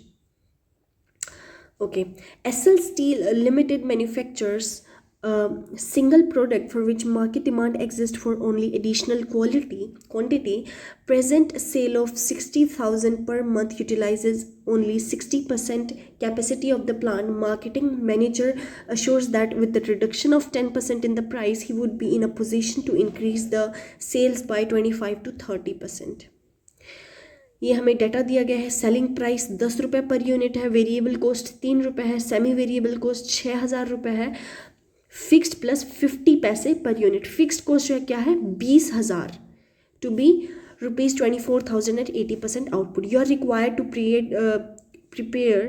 Okay, SL steel limited manufactures single product for which market demand exists for only additional quantity. Present sale of 60,000 per month utilizes only 60% capacity of the plant. Marketing manager assures that with the reduction of 10% in the price, he would be in a position to increase the sales by 25 to 30%. ये हमें डाटा दिया गया है। सेलिंग प्राइस 10 रुपये पर यूनिट है, वेरिएबल कॉस्ट 3 रुपये है, सेमी वेरिएबल कॉस्ट 6,000 रुपये है, फिक्स्ड प्लस 50 पैसे पर यूनिट। फिक्स्ड कॉस्ट जो है क्या है 20,000 to be ₹24,000 at 80% output. You are required to prepare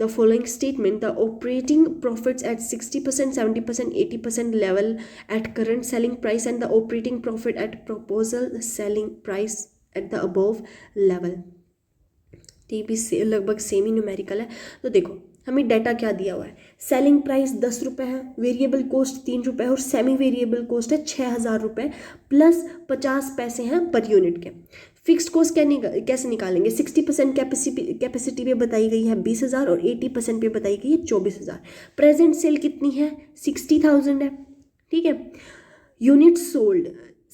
the following statement: the operating profits at 60%, 70%, 80% level at current selling price and the operating profit at proposal selling price at the above level. ये भी लगभग सेम ही न्यूमेरिकल है। तो देखो हमें डाटा क्या दिया हुआ है, सेलिंग प्राइस 10 रुपये है, वेरिएबल कॉस्ट 3 रुपये है और सेमी वेरिएबल कॉस्ट है 6,000 रुपये प्लस 50 पैसे हैं पर यूनिट के। फिक्स्ड कॉस्ट कैसे निकालेंगे, 60% कैपेसिटी पे बताई गई है 20,000 और 80% पे बताई गई है 24,000। प्रेजेंट सेल कितनी है 60,000 है, ठीक है। यूनिट सोल्ड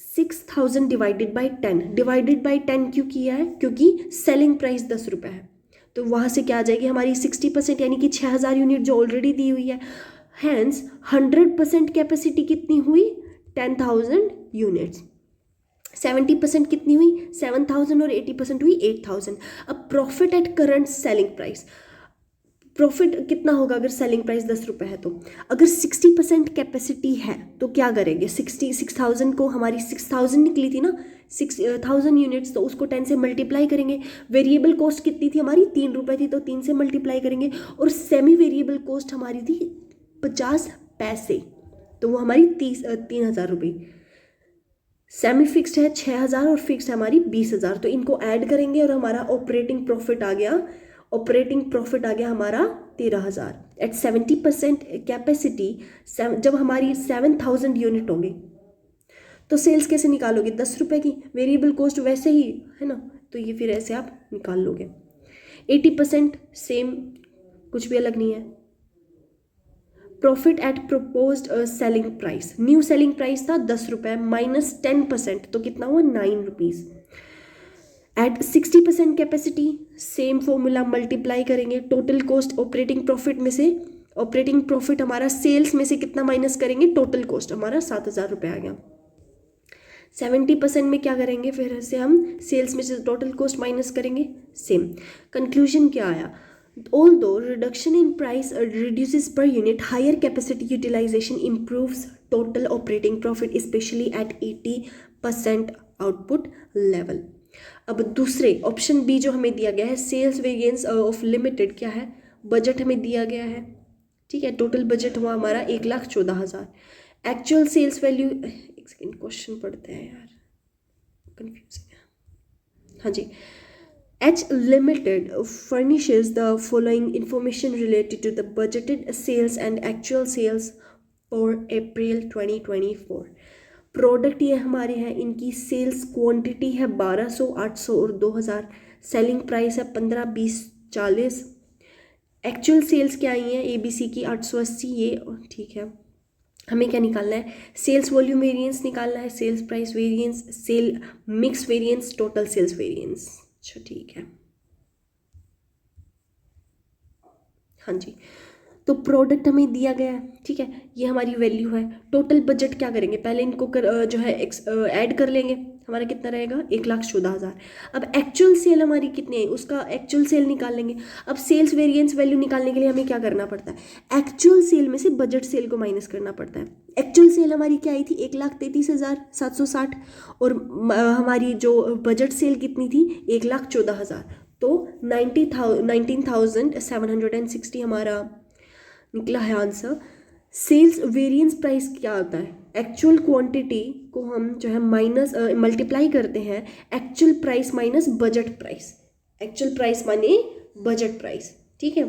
6,000 डिवाइडेड बाई 10 क्यों किया है, क्योंकि सेलिंग प्राइस 10 रुपये है, तो वहाँ से क्या आ जाएगी हमारी 60% यानी कि 6,000 यूनिट जो ऑलरेडी दी हुई है। हैंस 100% कैपेसिटी कितनी हुई 10,000 यूनिट्स, 70% कितनी हुई 7,000 और 80% हुई 8,000। अब profit at current selling price, profit कितना होगा अगर सेलिंग प्राइस 10 रुपये है, तो अगर 60% कैपेसिटी है तो क्या करेंगे 6,000 को, हमारी 6,000 निकली थी ना 6,000 यूनिट्स, तो उसको 10 से मल्टीप्लाई करेंगे। वेरिएबल कॉस्ट कितनी थी हमारी 3 रुपये थी, तो 3 से मल्टीप्लाई करेंगे। और सेमी वेरिएबल कॉस्ट हमारी थी 50 पैसे, तो वो हमारी 3,000 रुपये। सेमी फिक्स्ड है 6,000 और फिक्स्ड है हमारी 20,000, तो इनको ऐड करेंगे और हमारा ऑपरेटिंग प्रॉफिट आ गया हमारा 13,000 एट 70% कैपेसिटी। जब हमारी 7,000 यूनिट होंगी तो सेल्स कैसे निकालोगे 10 रुपये की, वेरिएबल कॉस्ट वैसे ही है ना, तो ये फिर ऐसे आप निकाल लोगे। 80% सेम, कुछ भी अलग नहीं है। Profit at proposed selling price, new selling price था 10 रुपये माइनस 10%, तो कितना हुआ 9 rupees. At 60% capacity same formula, multiply करेंगे टोटल कॉस्ट ऑपरेटिंग प्रॉफिट में से, ऑपरेटिंग प्रॉफिट हमारा सेल्स में से कितना माइनस करेंगे, टोटल कॉस्ट हमारा 7,000 रुपये आ गया। 70% में क्या करेंगे, फिर से हम सेल्स में से टोटल कॉस्ट माइनस करेंगे, सेम। कंक्लूजन क्या आया, although reduction in price reduces per unit, higher capacity utilization improves total operating profit, especially at 80% output level. अब दूसरे ऑप्शन बी जो हमें दिया गया है, सेल्स वेरिएंस ऑफ लिमिटेड क्या है, बजट हमें दिया गया है, ठीक है। टोटल बजट हुआ हमारा 1,14,000। एक्चुअल सेल्स वैल्यू, एक सेकेंड क्वेश्चन पढ़ते हैं यार, कंफ्यूजिंग है। हाँ जी, H Limited furnishes the following information related to the budgeted sales and actual sales for April 2024। Product ये हमारे हैं, इनकी सेल्स क्वांटिटी है 1200, 800 और 2000। सेलिंग प्राइस है 15, 20, 40। एक्चुअल सेल्स क्या आई हैं ABC की 880, ये ठीक है। हमें क्या निकालना है, सेल्स वॉल्यूम वेरिएंस निकालना है, sales price variance, sale mix variance, total sales variance. अच्छा ठीक है, हाँ जी। तो प्रोडक्ट हमें दिया गया है, ठीक है, ये हमारी वैल्यू है। टोटल बजट क्या करेंगे, पहले इनको जो है ऐड कर लेंगे, हमारा कितना रहेगा 1,14,000। अब एक्चुअल सेल हमारी कितनी है, उसका एक्चुअल सेल निकाल लेंगे। अब सेल्स वेरिएंस वैल्यू निकालने के लिए हमें क्या करना पड़ता है, एक्चुअल सेल में से बजट सेल को माइनस करना पड़ता है। एक्चुअल सेल हमारी क्या आई थी 1,33,760 और हमारी जो बजट सेल कितनी थी 1,14,000, तो 19,760 हमारा निकला है आंसर। सेल्स वेरिएंस प्राइस क्या होता है, एक्चुअल क्वांटिटी को हम जो है माइनस मल्टीप्लाई करते हैं, actual price minus budget price, actual price माने बजट प्राइस, ठीक है।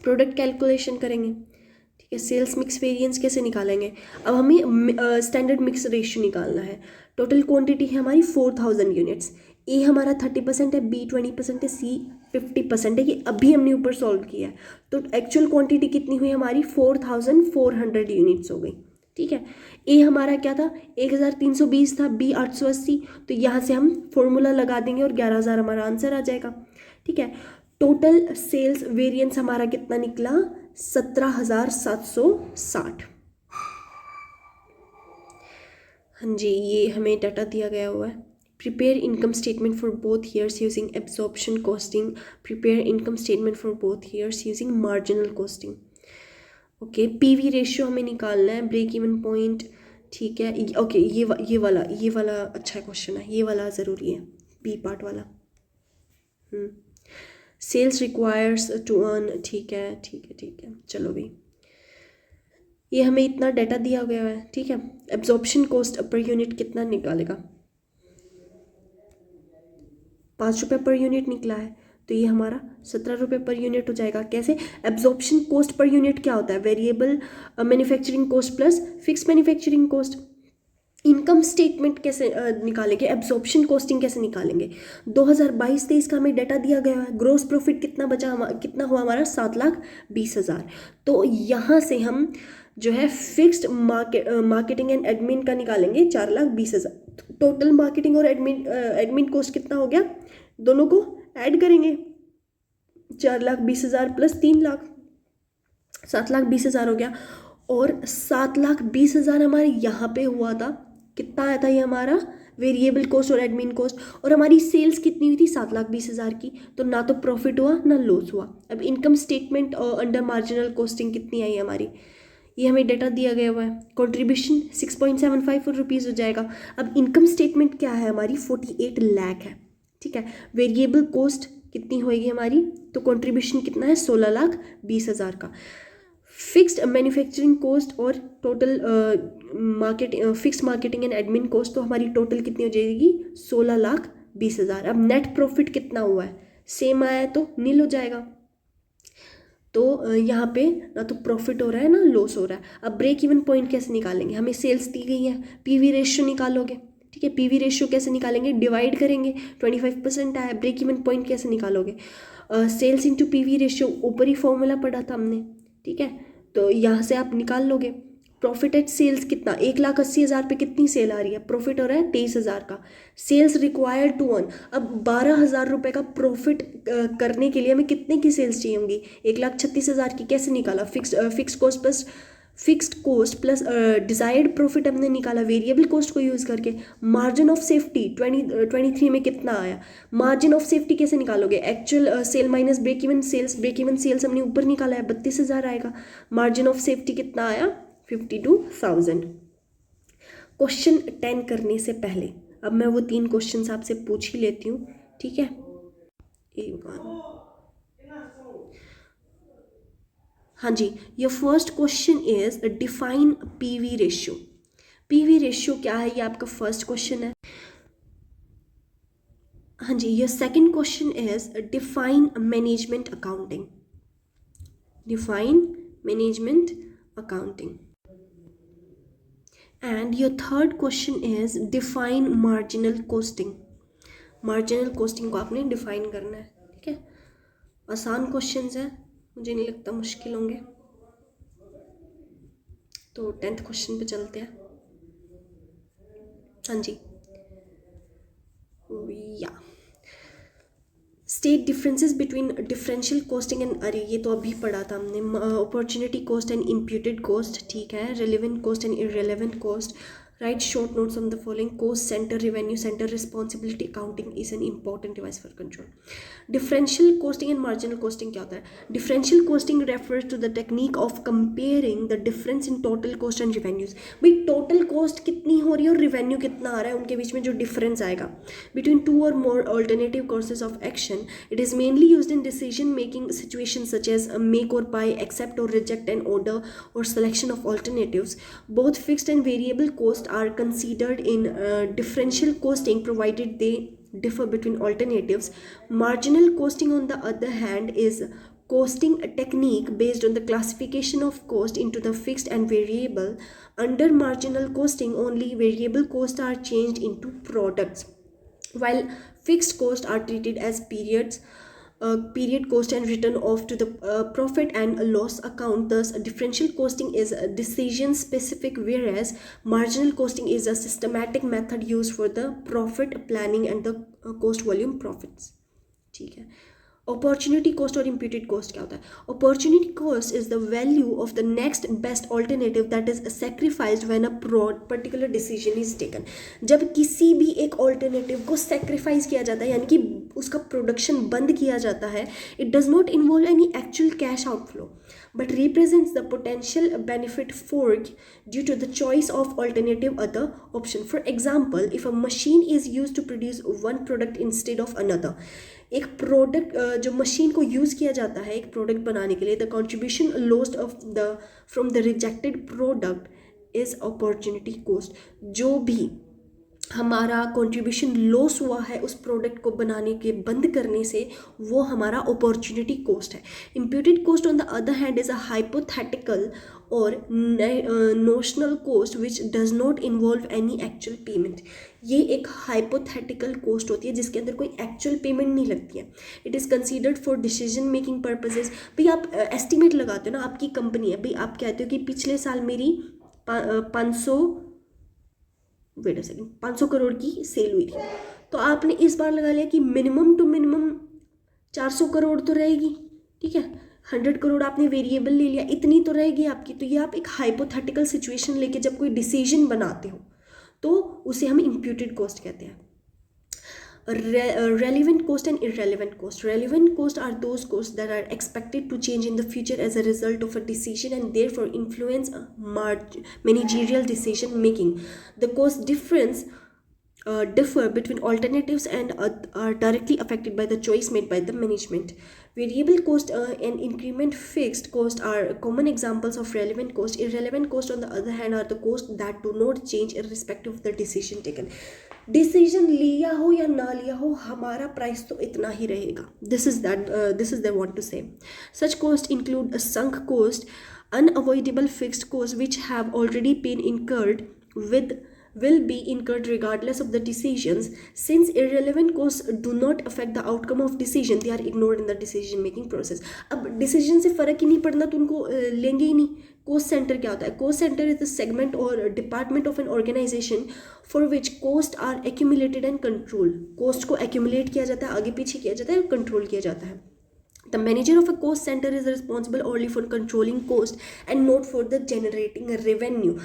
प्रोडक्ट कैलकुलेशन करेंगे, ठीक है। सेल्स मिक्स वेरिएंस कैसे निकालेंगे, अब हमें स्टैंडर्ड मिक्स रेशियो निकालना है। टोटल क्वांटिटी है हमारी 4,000 यूनिट्स, ए हमारा 30% है, बी 20% है, सी 50% है। ये अभी हमने ऊपर सॉल्व किया है, तो एक्चुअल क्वांटिटी कितनी हुई हमारी 4,400 यूनिट्स हो गई, ठीक है। ए हमारा क्या था 1,320 था, बी 880, तो यहाँ से हम फॉर्मूला लगा देंगे और 11,000 हमारा आंसर आ जाएगा, ठीक है। टोटल सेल्स वेरिएंस हमारा कितना निकला 17,760। हाँ जी, ये हमें डाटा दिया गया हुआ है। Prepare income statement for both years using absorption costing, prepare income statement for both years using marginal costing. Okay, PV ratio हमें निकालना है, ब्रेक इवन पॉइंट, ठीक है। ओके, ये वाला अच्छा क्वेश्चन है, ये वाला ज़रूरी है, बी पार्ट वाला। सेल्स रिक्वायर्स टू अर्न, ठीक है ठीक है ठीक है, चलो भाई, ये हमें इतना डाटा दिया गया है, ठीक है। एब्जॉर्प्शन कॉस्ट पर यूनिट कितना निकालेगा, 5 रुपये पर यूनिट निकला है, तो ये हमारा 17 रुपये पर यूनिट हो जाएगा। कैसे, एब्जॉर्प्शन कॉस्ट पर यूनिट क्या होता है, variable manufacturing cost plus fix manufacturing cost. Income statement कैसे निकालेंगे, एब्जॉर्प्शन कॉस्टिंग कैसे निकालेंगे, 2022-23 का हमें डाटा दिया गया है। ग्रोस प्रॉफिट कितना बचा, कितना हुआ हमारा 7,20,000। तो यहाँ से हम जो है फिक्स्ड मार्केटिंग एंड एडमिन का निकालेंगे 4,20,000। टोटल मार्केटिंग और एडमिन कॉस्ट कितना हो गया, दोनों को ऐड करेंगे, 4,20,000 प्लस 3,00,000, 7,20,000 हो गया। और 7,20,000 हमारे यहाँ पे हुआ था, कितना आया था ये हमारा वेरिएबल कॉस्ट और एडमिन कॉस्ट, और हमारी सेल्स कितनी हुई थी 7,20,000 की, तो ना तो प्रॉफिट हुआ ना लॉस हुआ। अब income statement under marginal costing कितनी आई हमारी, ये हमें डाटा दिया गया हुआ है। कंट्रीब्यूशन 6.75 रुपीज़ हो जाएगा। अब इनकम स्टेटमेंट क्या है हमारी 48 लाख है, ठीक है। वेरिएबल कॉस्ट कितनी होएगी हमारी, तो कंट्रीब्यूशन कितना है 16,20,000 का। फिक्स्ड मैन्युफैक्चरिंग कॉस्ट और total fix marketing and admin cost, तो हमारी टोटल कितनी हो जाएगी 16,20,000। अब नेट प्रॉफिट कितना हुआ है, सेम आया है तो नील हो जाएगा। तो यहाँ पे ना तो प्रॉफिट हो रहा है ना लॉस हो रहा है। अब ब्रेक इवन पॉइंट कैसे निकालेंगे, हमें सेल्स दी गई है, पीवी रेशियो निकालोगे, ठीक है। पीवी रेशियो कैसे निकालेंगे, डिवाइड करेंगे, 25% आया। ब्रेक इवन पॉइंट कैसे निकालोगे, सेल्स इंटू पीवी रेशियो, ऊपर ही फॉर्मूला पढ़ा था हमने, ठीक है। तो यहाँ से आप निकाल लोगे। प्रॉफिट एट सेल्स कितना, 1,80,000 पे कितनी सेल आ रही है, प्रॉफिट हो रहा है 23,000 का। सेल्स रिक्वायर्ड टू अर्न, अब 12,000 रुपये का प्रॉफिट करने के लिए हमें कितने की सेल्स चाहिए होंगी, 1,36,000 की। कैसे निकाला, fix cost plus desired profit हमने निकाला वेरिएबल कॉस्ट को यूज़ करके। मार्जिन ऑफ सेफ्टी 23 में कितना आया, मार्जिन ऑफ सेफ्टी कैसे निकालोगे, actual sale minus break even sales हमने ऊपर निकाला है, 32,000 आएगा। मार्जिन ऑफ सेफ्टी कितना आया 52,000। क्वेश्चन 10 करने से पहले अब मैं वो 3 क्वेश्चन आपसे पूछ ही लेती हूँ, ठीक है। हाँ जी, your first question is define PV ratio. PV ratio क्या है, ये आपका फर्स्ट क्वेश्चन है। हाँ जी, your second question is define management accounting. Define management accounting. And your third question is define marginal costing. Marginal costing को आपने डिफाइन करना है, ठीक है। आसान क्वेश्चंस हैं, मुझे नहीं लगता मुश्किल होंगे। तो 10th क्वेश्चन पे चलते हैं। हाँ जी, या state differences between differential costing and, अरे ये तो अभी पढ़ा था हमने, opportunity cost and imputed cost, ठीक है। Relevant cost and irrelevant cost. Write short notes on the following. Cost centre, revenue centre, responsibility accounting is an important device for control. Differential costing and marginal costing क्या होता है? Differential costing refers to the technique of comparing the difference in total cost and revenues. भाई टोटल कॉस्ट कितनी हो रही है और रिवेन्यू कितना आ रहा है, उनके बीच में जो डिफरेंस आएगा between two or more alternative courses of action. It is mainly used in decision making situation such as make or buy, accept or reject an order or selection of alternatives. Both fixed and variable costs are considered in differential costing provided they differ between alternatives. Marginal costing, on the other hand, is costing technique based on the classification of cost into the fixed and variable. Under marginal costing, only variable costs are changed into products, while fixed costs are treated as period cost and written off to the profit and loss account. Thus, differential costing is decision specific, whereas marginal costing is a systematic method used for the profit planning and the cost volume profits, ठीक है। अपॉर्चुनिटी कॉस्ट और इम्प्यूटेड कॉस्ट क्या होता है? Opportunity cost is the value of the next best alternative that is sacrificed when a particular decision is taken. जब किसी भी एक ऑल्टरनेटिव को सेक्रीफाइस किया जाता है, यानी कि उसका प्रोडक्शन बंद किया जाता है, it does not involve any actual cash outflow but represents the potential benefit fork due to the choice of alternative other option. For example, if a machine is used to produce one product instead of another, एक प्रोडक्ट जो मशीन को यूज़ किया जाता है एक प्रोडक्ट बनाने के लिए, the contribution lost of the from the rejected product is opportunity cost. जो भी हमारा कंट्रीब्यूशन लॉस हुआ है उस प्रोडक्ट को बनाने के बंद करने से, वो हमारा अपॉर्चुनिटी कॉस्ट है। Imputed cost on the other hand is a hypothetical or notional cost which does not involve any actual payment. ये एक हाइपोथेटिकल कॉस्ट होती है जिसके अंदर कोई एक्चुअल पेमेंट नहीं लगती है। It is considered for decision making purposes. भाई आप एस्टिमेट लगाते हो ना, आपकी कंपनी है, भाई आप कहते हो कि पिछले साल मेरी 500 करोड़ की सेल हुई थी, तो आपने इस बार लगा लिया कि मिनिमम टू मिनिमम 400 करोड़ तो रहेगी, ठीक है। 100 करोड़ आपने वेरिएबल ले लिया, इतनी तो रहेगी आपकी। तो ये आप एक हाइपोथेटिकल सिचुएशन लेके जब कोई डिसीजन बनाते हो तो उसे हम इम्प्यूटेड कॉस्ट कहते हैं। Relevant cost and irrelevant cost. Relevant costs are those costs that are expected to change in the future as a result of a decision and therefore influence managerial decision making. The cost difference differ between alternatives and are directly affected by the choice made by the management. Variable cost and increment fixed cost are common examples of relevant cost. Irrelevant cost, on the other hand, are the costs that do not change irrespective of the decision taken. Decision लिया हो या ना लिया हो, हमारा प्राइस तो इतना ही रहेगा। This is that want to say. Such cost include sunk cost, unavoidable fixed costs which have already been incurred will be incurred regardless of the decisions. Since irrelevant costs do not affect the outcome of decision, they are ignored in the decision making process. अब डिसीजन से फ़र्क ही नहीं पड़ना तो उनको लेंगे ही नहीं। कॉस्ट सेंटर क्या होता है? Cost centre is the segment or department of an organisation for which cost are accumulated and control. Cost को एक्यूमुलेट किया जाता है, आगे पीछे किया जाता है और कंट्रोल किया जाता है। The manager of a cost center is responsible only for controlling cost and not for the generating revenue.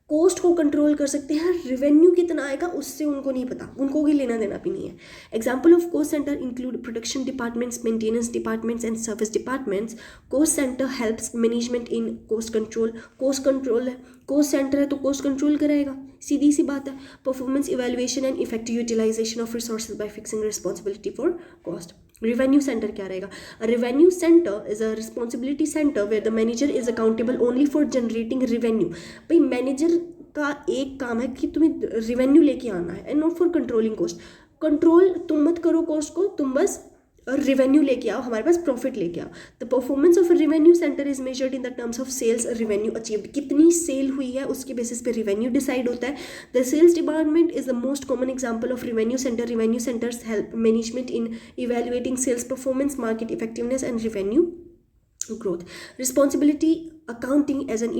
Cost को कंट्रोल कर सकते हैं, रेवेन्यू कितना आएगा उससे उनको नहीं पता, उनको भी लेना देना भी नहीं है। Example of cost centre include production departments, maintenance departments and service departments. Cost centre helps management in cost control. Cost control है, कॉस्ट सेंटर है तो कॉस्ट कंट्रोल कराएगा, सीधी सी बात है। Performance evaluation and effective utilisation of resources by fixing responsibility for cost. Revenue centre क्या रहेगा? Revenue centre is a responsibility centre where the manager is accountable only for generating revenue. भाई मैनेजर का एक काम है कि तुम्हें रेवेन्यू लेके आना है and not for controlling cost. Control तुम मत करो कॉस्ट को, तुम बस रेवेन्यू लेके आओ, हमारे पास प्रॉफिट लेके आओ। The performance of revenue centre is measured in the terms of sales revenue achieved. कितनी सेल हुई है उसके बेसिस पे रेवेन्यू डिसाइड होता है। The sales department is the most common example of revenue centre. Revenue centres help management in evaluating sales performance, market effectiveness and revenue growth. Responsibility accounting as an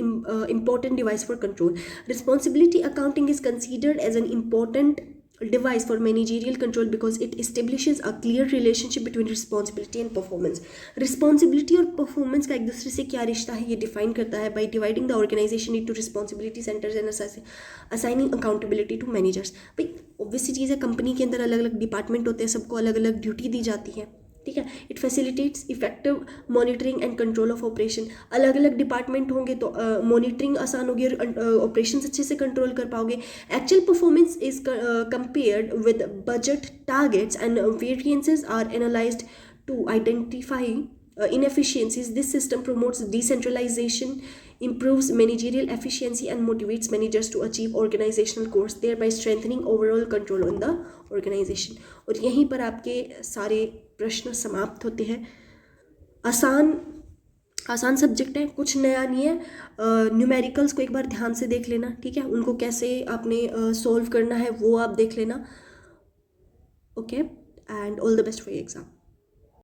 important device for control. Responsibility accounting is considered as an important device for managerial control because it establishes a clear relationship between responsibility and performance. Responsibility और performance का एक दूसरे से क्या रिश्ता है ये डिफाइन करता है by dividing the organization into responsibility centers and assigning accountability to managers. भाई obvious चीज़ है, कंपनी के अंदर अलग अलग डिपार्टमेंट होते हैं, सबको अलग अलग ड्यूटी दी जाती है, ठीक है। It facilitates effective monitoring and control of operation. अलग अलग डिपार्टमेंट होंगे तो मॉनिटरिंग आसान होगी और ऑपरेशन अच्छे से कंट्रोल कर पाओगे। Actual performance is compared with budget targets and variances are analysed to identify inefficiencies. This system promotes decentralization, improves managerial efficiency and motivates managers to achieve organizational goals, thereby strengthening overall control on the organization. और यहीं पर आपके सारे प्रश्न समाप्त होते हैं। आसान सब्जेक्ट है, कुछ नया नहीं है। न्यूमेरिकल्स को एक बार ध्यान से देख लेना, ठीक है, उनको कैसे आपने सॉल्व करना है वो आप देख लेना। Okay, and all the best for your exam.